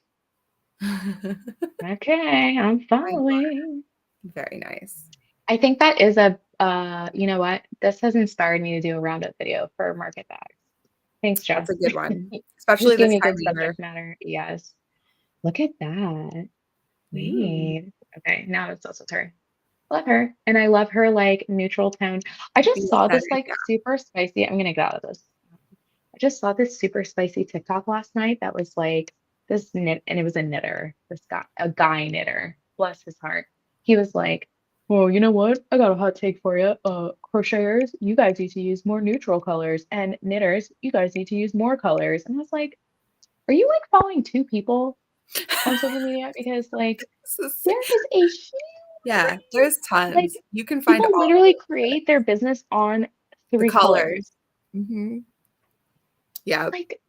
Okay, I'm You are following. very nice. I think that is a, you know what? This has inspired me to do a roundup video for market bags. Thanks, That's Jess. a good one, This especially gave this me a time good of year. subject matter. Yes. Look at that. Ooh, Wait. Okay, now it's also her. Love her. And I love her like neutral tone. I the just saw this aesthetic, like super spicy. I'm gonna get out of this. I just saw this super spicy TikTok last night that was like this knit, and it was a knitter, this guy, a guy knitter, bless his heart. He was like, well, you know what? I got a hot take for you. Crocheters, you guys need to use more neutral colors, and knitters, you guys need to use more colors. And I was like, are you like following two people on social media? Because like yeah. there is a huge Yeah, there's like tons. You can find people all literally create their business on the three colors. colors. Mhm. Yeah. Like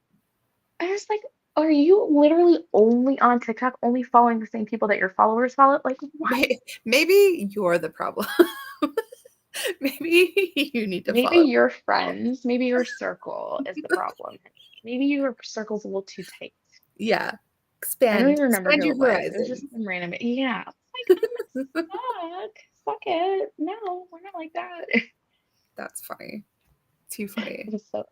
I was like, are you literally only on TikTok, only following the same people that your followers follow? Like, what? Maybe you're the problem. Maybe you need to Maybe follow your people. friends, maybe your circle is the problem. Maybe your circle's a little too tight. Yeah. I don't even remember Expand who your it was. It was just horizons. some random. Yeah. Like, I'm a suck. Suck it. No, we're not like that. That's funny. Too funny. It is so,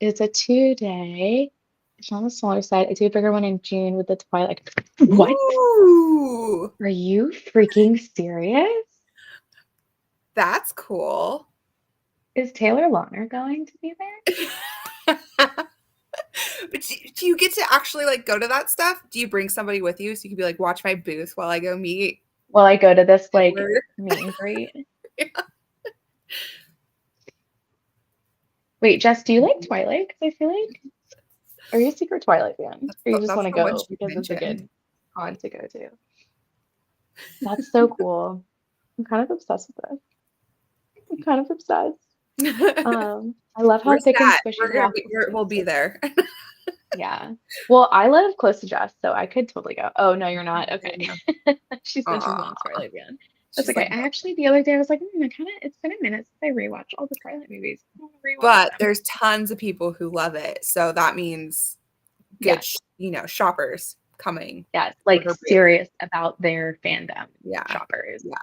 it's a 2 day. It's on the smaller side. I do a bigger one in June with the Twilight. What? Ooh, Are you freaking serious? that's cool. Is Taylor Lautner going to be there? But do you get to actually like go to that stuff? Do you bring somebody with you so you can be like, watch my booth while I go meet Well, I go to this like Taylor? meet and greet. Wait, Jess, do you like Twilight? Because I feel like, are you a secret Twilight fan? Or you just That's want to the one go she because it's a mentioned. good con to go to? That's so cool. I'm kind of obsessed with this. I'm kind of obsessed. I love how Where's thick and that? squishy We're the gonna be, waffle we'll is. be there. Yeah. Well, I live close to Jess, so I could totally go. Oh, no, you're not. I Okay. know. She said she's not Aw. Twilight fan. That's She's okay. like, I no. actually, the other day, I was like, it's been a minute since I rewatched all the Twilight movies. I want to rewatch But them. there's tons of people who love it. So that means good, Yes. shoppers coming Yes. for Like her booth. serious about their fandom Yeah. shoppers. Yeah.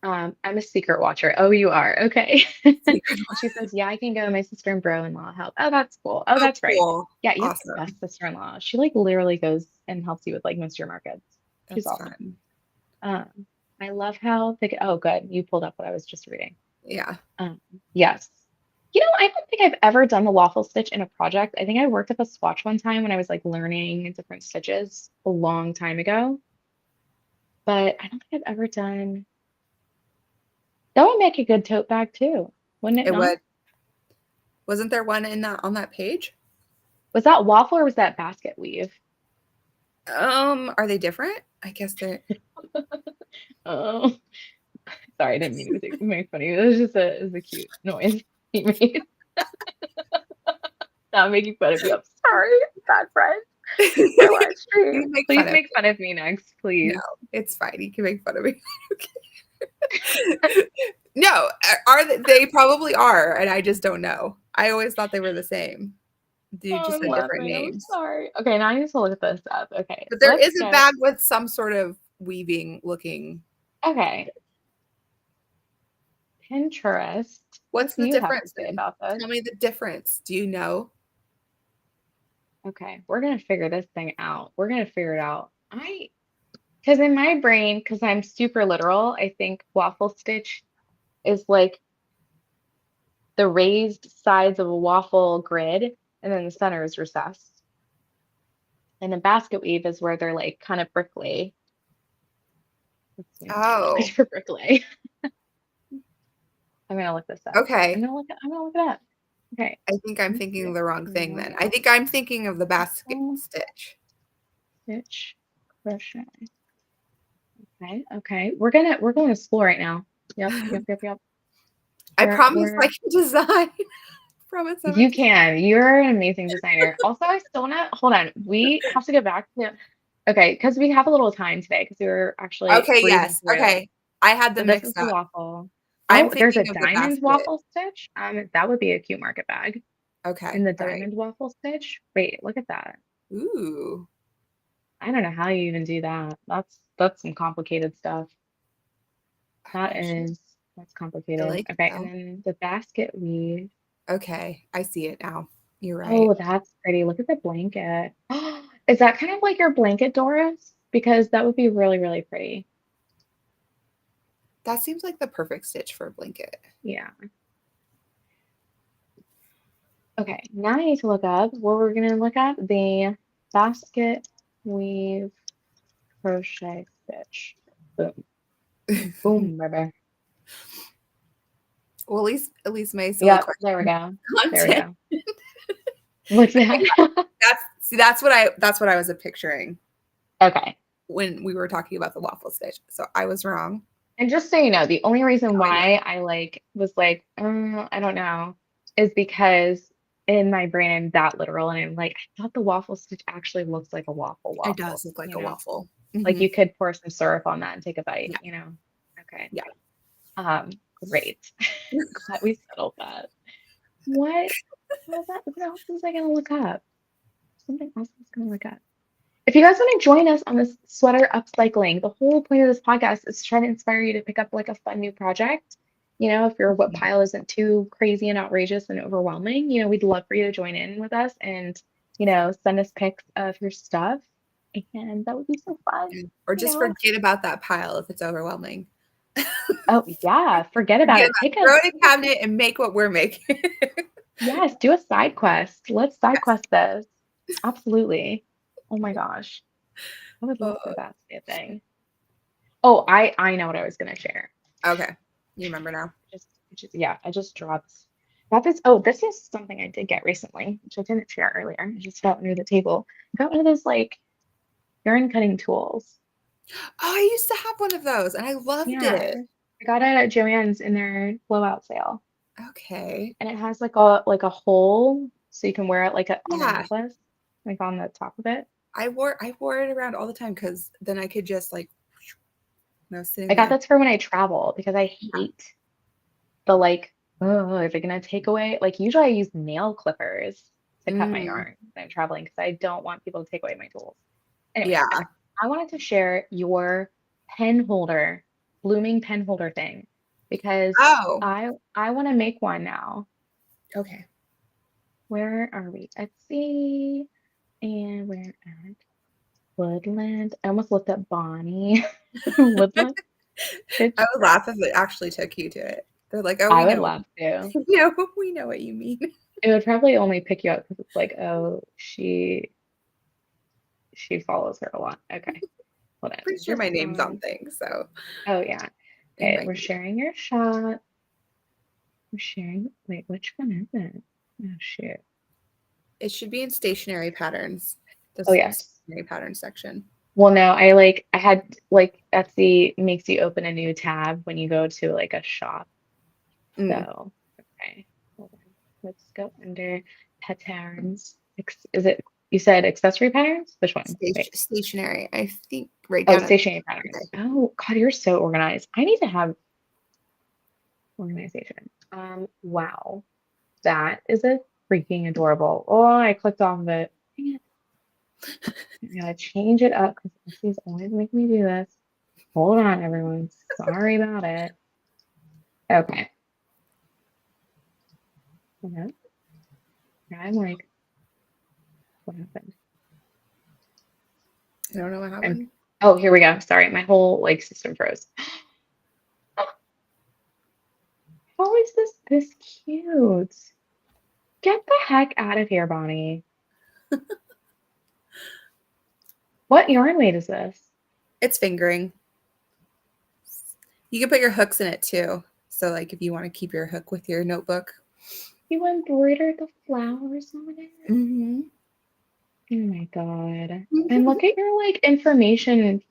I'm a secret watcher. Oh, you are. Okay. Secret. She says, yeah, I can go. My sister and bro-in-law help. Oh, that's cool. Oh, Oh, that's great. cool. Yeah, you have the Awesome. best sister-in-law. She like literally goes and helps you with like most of your markets. She's That's awesome. fun. Um, I love how thick. Oh, good. You pulled up what I was just reading. Yeah. Um, yes. I don't think I've ever done the waffle stitch in a project. I think I worked up a swatch one time when I was like learning different stitches a long time ago, but I don't think I've ever done. That would make a good tote bag too, wouldn't it It not? would. Wasn't there one in that on that page? Was that waffle or was that basket weave? Are they different? I guess they're Oh, sorry, I didn't mean to make fun of you. It was a cute noise he made. Not making fun of you. I'm sorry, bad friend. For live you stream. can make Please fun of make me. fun of me next, No, please. it's fine. You can make fun of me. No, they probably are, and I just don't know. I always thought they were the same. You Oh, just I'm had different laughing. I'm names. sorry. Okay, now I need to look this up. Okay, But so there let's is a get. bag with some sort of weaving looking. Okay, Pinterest. What What's do the you have to difference say then? about this? Tell me the difference. Do you know? Okay, we're gonna figure this thing out. We're gonna figure it out. Because in my brain, because I'm super literal, I think waffle stitch is like the raised sides of a waffle grid, and then the center is recessed. And then basket weave is where they're like kind of bricklay. Let's see what's the word Oh, for bricklay. I'm gonna look this up. okay. I'm gonna look it up. Okay. I think I'm thinking of Basket the wrong thing then. weave, I think I'm thinking of the basket waffle stitch. stitch crochet. Okay, okay. We're going to school right now. Yep, yep, yep, yep. I promise I We're can design. Promise I'm a You designer. can. You're an amazing designer. Also, I still want to hold on. We have to go back to okay, because we have a little time today because we were actually Okay, breezing yes. through. Okay. I had So them this is mixed the up. waffle. I'm Oh, there's a thinking of the diamond basket. waffle stitch. That would be a cute market bag. Okay. In the All right. diamond waffle stitch. Wait, look at that. Ooh. I don't know how you even do that. That's some complicated stuff. That Actually, is that's I complicated. like it Okay, and though. then the basket weave. Okay. I see it now. You're right. Oh, that's pretty. Look at the blanket. Is that kind of like your blanket, Doris? Because that would be really, really pretty. That seems like the perfect stitch for a blanket. Yeah. Okay, now I need to look up what we're gonna look up. The basket weave crochet stitch. Boom. Boom, baby. Well, at least my silly Yep, there we question go. There we content. go. What's I think that? that's what I was picturing Okay. when we were talking about the waffle stitch. So I was wrong. And just so you know, the only reason Now I know. why I was like, I don't know, is because in my brain I'm that literal and I'm like, I thought the waffle stitch actually looks like a It waffle, does look like you a know? waffle. Like Hmm. you could pour some syrup on that and take a bite, Yeah. you know? Okay. Yeah. Um, Great. Glad we settled that. What? What else was I gonna look up? Something else I was gonna look up. If you guys want to join us on this sweater upcycling, the whole point of this podcast is to try to inspire you to pick up like a fun new project. If your what pile isn't too crazy and outrageous and overwhelming, we'd love for you to join in with us and, send us pics of your stuff. And that would be so fun, Or you just know. forget about that pile if it's overwhelming. Oh yeah, forget about Forget it. about Pick it. Throw a it in a cabinet and make what we're making. yes, do a side quest. Let's side Yes. quest this. Absolutely. Oh my gosh. I would love for Oh, that to be a thing. Oh, I know what I was gonna share. okay. You remember now? Yeah, I just dropped this is something I did get recently, which I didn't share earlier. I just fell under the table. I got one of those like yarn cutting tools. Oh, I used to have one of those and I loved Yeah. it. I got it at Joann's in their blowout sale. Okay. And it has like a hole so you can wear it like on a Yeah. necklace, like on the top of it. I wore it around all the time because then I could just like when I was sitting I got there. this for when I travel because I hate the like, oh, is it gonna take away? Like usually I use nail clippers to cut my Mm, yarn when I'm traveling because I don't want people to take away my tools. Anyways, yeah. okay. I wanted to share your pen holder, blooming pen holder thing because Oh, I want to make one now. okay. Where are we? Etsy and we're at Woodland. I almost looked up Bonnie. Woodland. Good I would job. laugh if it actually took you to it. They're like, "Oh, I we would know. love to. No, we know what you mean." It would probably only pick you up because it's like, oh, she follows her a lot. Okay, hold on. Pretty Is sure this my name's on on? things, so Oh yeah. it Okay, might we're be. sharing your shot. We're sharing. Wait, which one is it? Oh shoot. It should be in stationary patterns. The Oh yes. stationary pattern section. Well, no, I had like Etsy makes you open a new tab when you go to like a shop. Mm. So okay, hold on. Let's go under patterns. Is it you said accessory patterns? Which one? Wait. Stationary. I think right Oh, down at stationary patterns. okay. Oh God, you're so organized. I need to have organization. Wow. That is a freaking adorable. Oh, I clicked off of it. Dang it. I gotta change it up because Etsy's always making me do this. Hold on, everyone. Sorry about it. Okay. Yeah. I'm like, what happened? I don't know what I'm happened. oh, here we go. Sorry, my whole like system froze. How is this cute? Get the heck out of here, Bonnie. What yarn weight is this? It's fingering. You can put your hooks in it too. So like if you want to keep your hook with your notebook. You embroidered the flowers on it? Mm-hmm. Oh my God. And look at your like information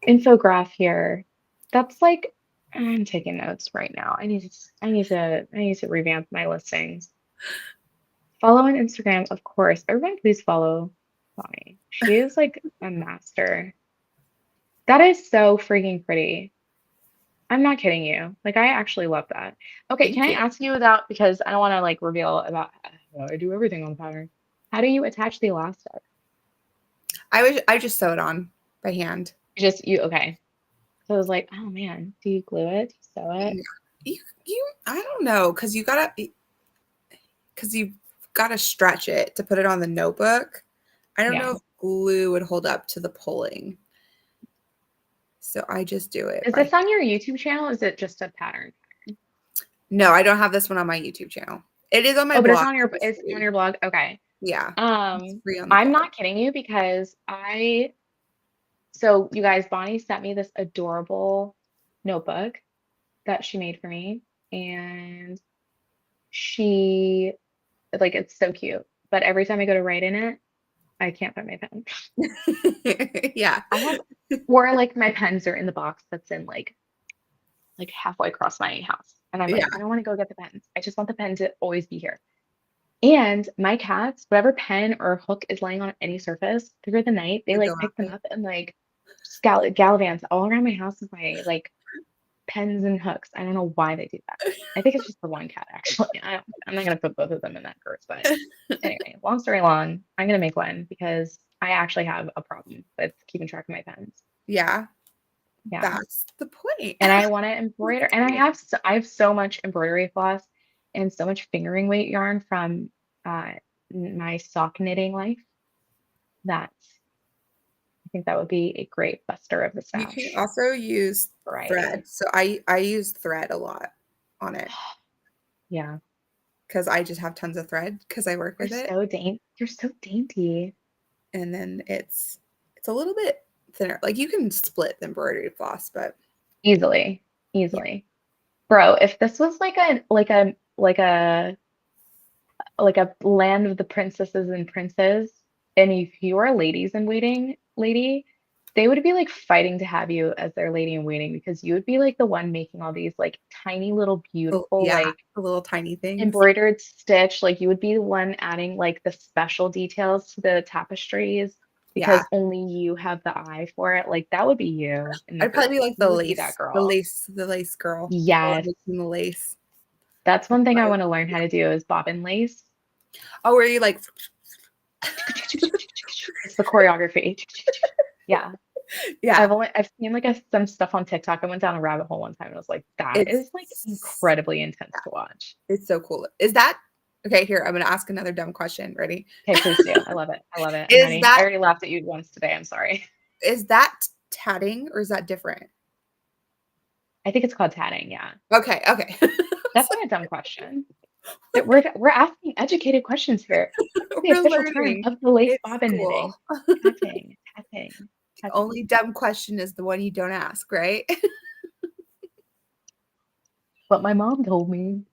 infograph here. That's like I'm taking notes right now. I need to revamp my listings. Follow on Instagram, of course. Everyone please follow Bonnie. She is like a master. That is so freaking pretty. I'm not kidding you. Like I actually love that. Okay, can Thank I you. ask you about because I don't want to like reveal about how I do everything on the pattern. How do you attach the elastic? I just sew it on by hand. You okay. So I was like, oh man, do you glue it? Do you sew it? Yeah. You I don't know because you've got to stretch it to put it on the notebook. I don't Yeah. know if glue would hold up to the pulling. So I just do it Is by this on your YouTube channel? Is it just a pattern? No, I don't have this one on my YouTube channel. It is on my Oh, but blog. it's on your blog. Okay. Yeah, it's free on the I'm blog. not kidding you because so you guys, Bonnie sent me this adorable notebook that she made for me, and she like it's so cute. But every time I go to write in it, I can't find my pen. Yeah. I have, or like my pens are in the box that's in like halfway across my house, and I'm like, Yeah. I don't want to go get the pens. I just want the pen to always be here. And my cats, whatever pen or hook is laying on any surface through the night, they To go like pick them after. up and like gallivants all around my house with my like pens and hooks. I don't know why they do that. I think it's just the one cat actually. I'm not gonna put both of them in that curse, but anyway, long story long, I'm gonna make one because I actually have a problem with keeping track of my pens. Yeah, Yeah, that's the point. and I want to embroider, That's and cool. I have so much embroidery floss and so much fingering weight yarn from uh, my sock knitting life that I think that would be a great buster of the You can stash also use variety. thread. So I use thread a lot on it Yeah, because I just have tons of thread because I work with it. you're so dainty. And then it's a little bit thinner. Like you can split the embroidery floss, but Easily, yeah. easily. Bro, if this was like a land of the princesses and princes, and if you are ladies in waiting lady, they would be like fighting to have you as their lady in waiting because you would be like the one making all these like tiny little Oh, beautiful yeah, like the little tiny things. embroidered stitch. Like you would be the one adding like the special details to the tapestries Yeah. because only you have the eye for it. Like that would be you in the I'd group. probably be like You would be that girl. the lace girl, the one Yes. making the lace. That's That's one thing what I I want to would learn how do. to do is bobbin lace. Oh, were you like It's the choreography. Yeah. yeah, I've seen like some stuff on TikTok. I went down a rabbit hole one time and I was like, that is like it's incredibly intense to watch. it's so cool. Is that okay, here, I'm gonna ask another dumb question. Ready? Okay, please do. I love it. I love it. I'm Is ready. I that already laughed at you once today. I'm sorry. is that tatting or is that different? I think it's called tatting. Yeah. Okay, okay. That's not a dumb question. We're asking educated questions here. What's the We're official term learning of the lace in bobbin school. knitting? Tatting, tatting, tatting. Only dumb question is the one you don't ask, right? What my mom told me.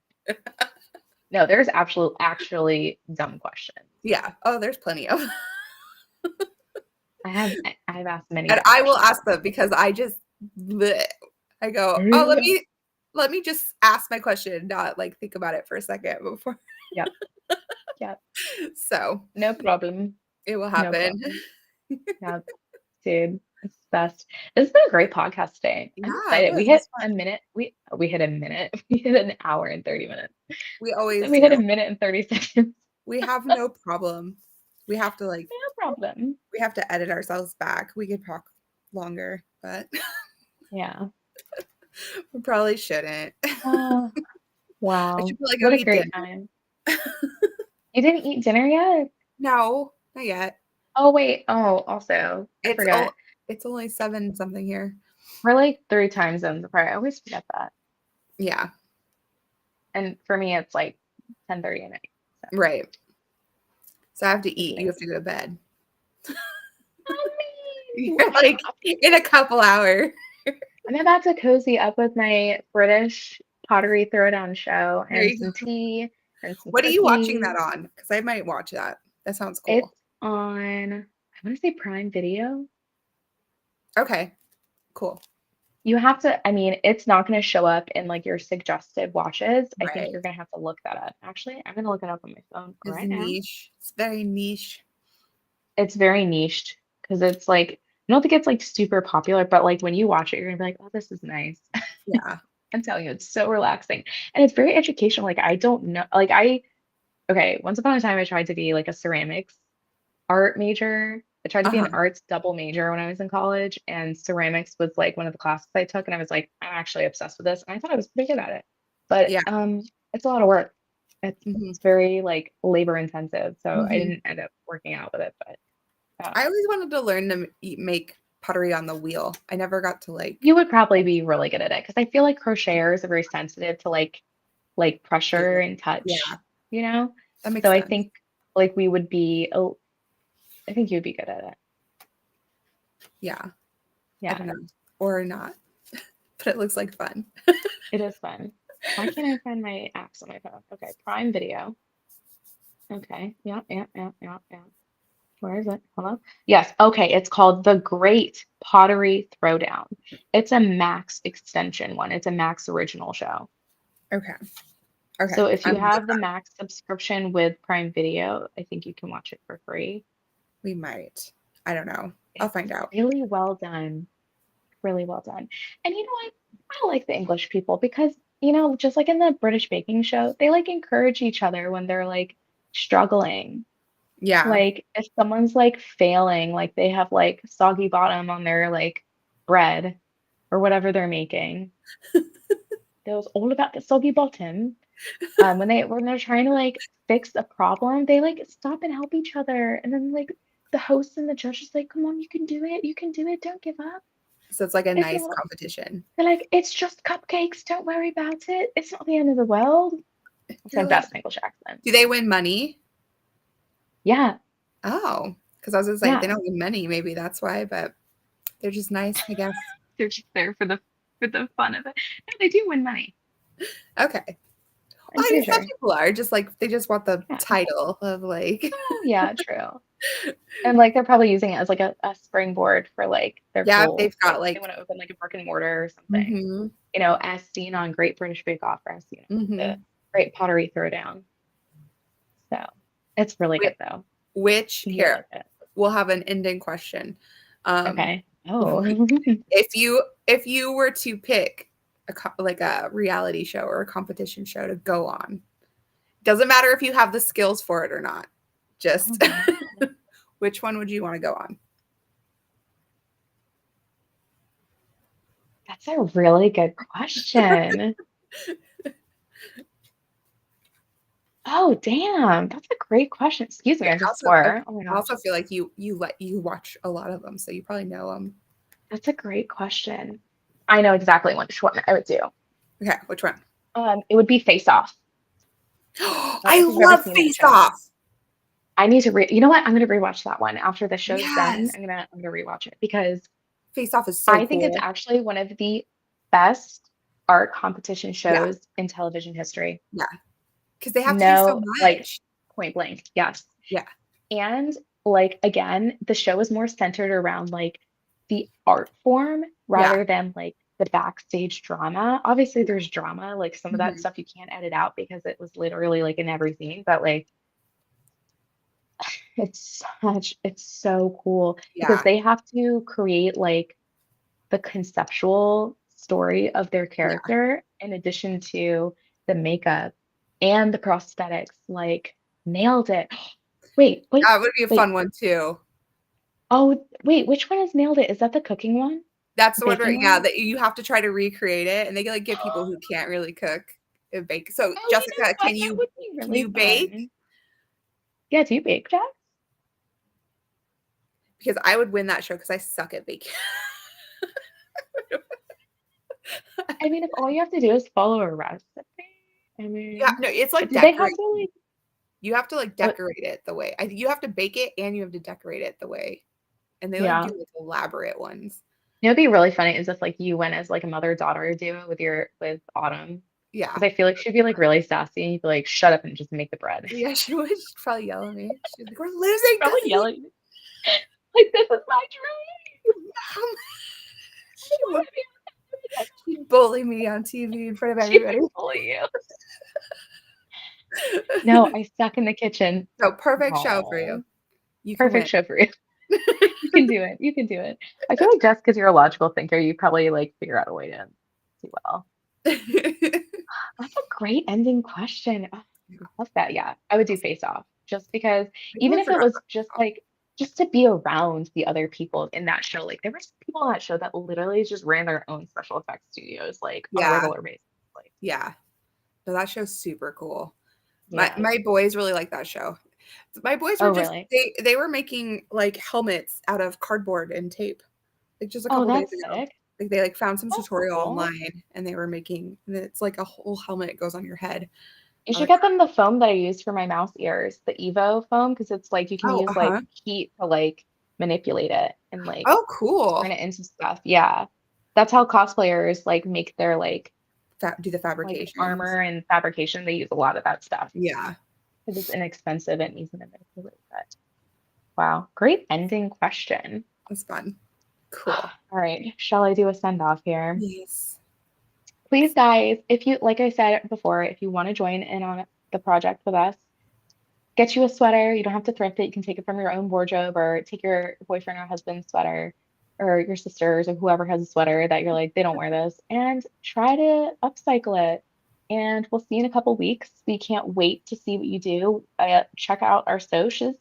No, there's actually dumb questions. Yeah. Oh, there's plenty of. I've asked many And dumb I will questions. ask them because I just bleh. I go, "Oh, let me just ask my question, not like think about it for a second before." Yep, yep. So, No problem. it will No happen. problem. Yep, dude. It's the best. This has been a great podcast today. I'm Yeah, it excited. We was. It hit was a fun. minute. We hit a minute. We hit an hour and 30 minutes. We Then always we hit a do. minute and 30 seconds. We have no problem. We have to like No problem. we have to edit ourselves back. We could talk longer, but Yeah. we probably shouldn't. Oh, I wow. should probably go What a eat great dinner. time. You didn't eat dinner yet? No, not yet. Oh, wait. Oh, also, I It's forgot. it's only 7 something here. We're like 3 time zones apart. I always forget that. Yeah, And for me, it's like 10:30 at night. So right. So I have to it's eat. You late. have to go to bed. I mean, You're like in a couple hours. I'm about to cozy up with my British pottery throwdown show There and you some go. tea and some What are you watching cookies. that on? Because I might watch that. That sounds It's cool. on, I want to say Prime Video. Okay, cool. You have to, I mean, it's not going to show up in like your suggested watches. I think Right. you're going to have to look that up. Actually, I'm going to look it up on my phone It's right now. niche. It's very niche. It's very niched because it's like, I don't think it's like super popular, but like when you watch it, you're going to be like, oh, this is nice. Yeah. I'm telling you, it's so relaxing and it's very educational. Like, I don't know, like, okay, once upon a time, I tried to be like a ceramics art major. I tried to be Uh-huh. an arts double major when I was in college, and ceramics was like one of the classes I took, and I was like, I'm actually obsessed with this, and I thought I was pretty good at it. But Yeah. it's a lot of work. Mhm. It's very like labor intensive, so I Mhm. didn't end up working out with it. But I always wanted to learn to make pottery on the wheel. I never got to like you would probably be really good at it because I feel like crocheters are very sensitive to like pressure feel. and touch, Yeah, you know? that makes So I sense. think like we would be, oh, I think you would be good at it. Yeah, I Yeah. don't know. Or not. But it looks like fun. It is fun. Why can't I find my apps on my phone? Okay, Prime Video. Okay, yeah, yeah, yeah, yeah, yeah. Where is it? Hello? Yes, okay, it's called The Great Pottery Throwdown. It's a Max extension one. It's a Max original show. Okay. Okay. So if you I'm have the Max subscription with Prime Video, I think you can watch it for free. we might. I don't know. I'll It's find out. really well done. Really well done. And you know what? I like the English people because, just like in the British baking show, they like encourage each other when they're like struggling. Yeah. Like if someone's like failing, like they have like soggy bottom on their like bread or whatever they're making. It was all about the soggy bottom. When they're trying to like fix a problem, they like stop and help each other. And then like the host and the judge is like, come on, you can do it. You can do it. Don't give up. So it's like a It's nice not competition. They're like, it's just cupcakes. Don't worry about it. It's not the end of the world. It's my You're like, best English accent. do they win money? Yeah, Oh, because I was gonna say if they yeah. don't win money, maybe that's why, but they're just nice, I guess. They're just there for the fun of it. No, they do win money. Okay. Well, I'm I mean, pretty some sure. people are just like they just want the Yeah. title of like Oh, yeah, true. And like they're probably using it as like a springboard for like their Yeah, if goals. they've got Like they like want to open like a brick and mortar or something. mhm, As seen on Great British Bake Off, or as seen on the mhm. Great Pottery Throwdown. So it's really Which, good though. which You here, like it. we'll have an ending question. Um, Okay. Oh. if you were to pick like a reality show or a competition show to go on, doesn't matter if you have the skills for it or not. Oh Just no. which one would you want to go on? That's a really good question. Oh, damn. That's a great question. Excuse me, Yeah, I just swore. Oh my I gosh. also feel like you watch a lot of them, so you probably know them. That's a great question. I know exactly which one I would do. Okay, which one? It would be Face Off. I don't know I if you've ever love seen that Face show. Off. I need to you know what? I'm gonna rewatch that one after the show's done. Yes, I'm gonna rewatch it because Face Off is so I think it's cool. actually one of the best art competition Yeah, shows in television history. yeah, because they have to do so No, like much. point blank, yes. Yeah, And like again, the show is more centered around like the art form yeah, rather than like the backstage drama. Obviously, yeah. there's drama, like some of that Mhm. stuff you can't edit out because it was literally like in every scene, but like it's so cool because Yeah, they have to create like the conceptual story of their yeah. character in addition to the makeup and the prosthetics. Like nailed it. Wait, wait, That would be a wait. fun one too. Oh, wait, which one is nailed it? Is that the cooking one? That's The the one where, baking yeah, one? that you have to try to recreate it, and they like get people who can't really cook and bake. So, Oh, you know Jessica, what? That would be can really you bake? fun. Yeah, do you bake, Jack? Because I would win that show because I suck at baking. I mean, if all you have to do is follow a recipe, I Yeah, mean, no, it's but like do they have decorate. to like, You have to like oh, decorate it the way you have to bake it and you have to decorate it the way, and they like do yeah. like elaborate ones. It'd be really funny is if like you went as like a mother-daughter duo with Autumn. Yeah, Because I feel like she'd be like really sassy. You'd be like, shut up and just make the bread. yeah, she would probably yell at me. She's like, "We're She'd losing probably this week." yell at you. Like, this is my dream. I She would want to be on she'd bully me on TV in front of She would everybody. bully you. No, I suck in the kitchen. So perfect show for you. Oh, You can perfect win. show for you. You can do it. You can do it. I feel like just because you're a logical thinker, you probably like figure out a way to do well. That's a great ending question. Oh, I love that. Yeah, I would do face off just because I even totally if it forgot was about just that. like just to be around the other people in that show. Like there were some people on that show that literally just ran their own special effects studios like on a Yeah, regular basis. Like, yeah. No, that show's super cool. My yeah. my boys really like that show. My boys were Oh, just really? they were making like helmets out of cardboard and tape. Like just a Oh, couple days that's ago. sick. Like they like found some That's tutorial cool. online and they were making and it's like a whole helmet goes on your head You out should of get them the foam that I used for my mouse ears, the Evo foam, because it's like you can Oh, use like uh-huh. heat to like manipulate it and like Oh, cool. turn it into stuff. Yeah. That's how cosplayers like make their Do the like fabrications. armor and fabrication. They use a lot of that stuff Yeah, because it's inexpensive and easy to manipulate. But wow, great ending question. that's fun. Cool. All right, shall I do a send off here? Yes. Please, guys, if you, like I said before, if you want to join in on the project with us, get you a sweater. You don't have to thrift it. You can take it from your own wardrobe or take your boyfriend or husband's sweater or your sisters or whoever has a sweater that you're like, they don't wear this, and try to upcycle it. And we'll see you in a couple weeks. We can't wait to see what you do. Check out our socials.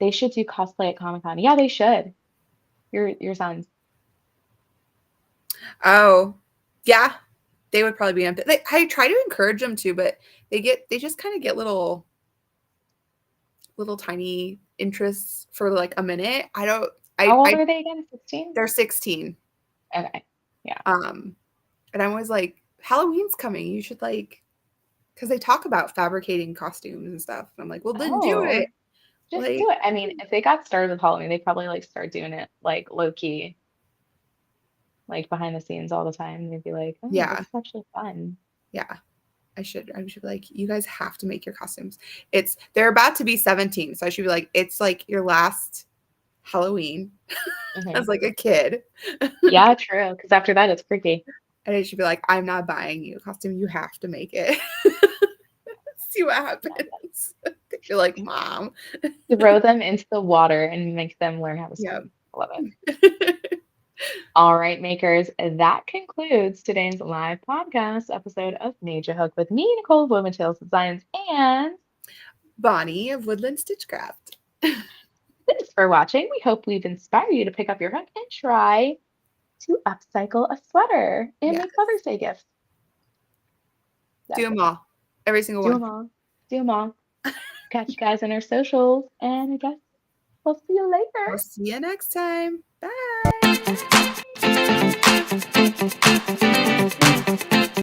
They should do cosplay at Comic Con. Yeah, they should. Your sons. Oh, yeah. They would probably be empty. I try to encourage them to, but they just kind of get little tiny interests for like a minute. I don't How old I are they again? 16? they're 16. Okay. Yeah. Um and I'm always like, Halloween's coming. You should like because they talk about fabricating costumes and stuff. And I'm like, well then do Oh, it. just Like, do it. I mean, if they got started with Halloween, they probably like start doing it like low key, like behind the scenes all the time. They'd be like, oh, this yeah, is actually fun. yeah. I should be like, you guys have to make your costumes. They're about to be 17, so I should be like, it's like your last Halloween Mhm. as like a kid. Yeah, true. Because after that, it's creepy. And I should be like, I'm not buying you a costume. You have to make it. See what happens. You're like, Mom. Throw them into the water and make them learn how to Yep. swim. I love it. All right, makers, that concludes today's live podcast episode of Nature Hook with me, Nicole of Woven Tales Designs, and Bonnie of Woodland Stitchcraft. thanks for watching. We hope we've inspired you to pick up your hook and try to upcycle a sweater and Yes. make Mother's Day gifts. Do them all. Every single Do one. them all. Do them all. Catch you guys on our socials, and I guess we'll see you later. We'll see you next time. Bye.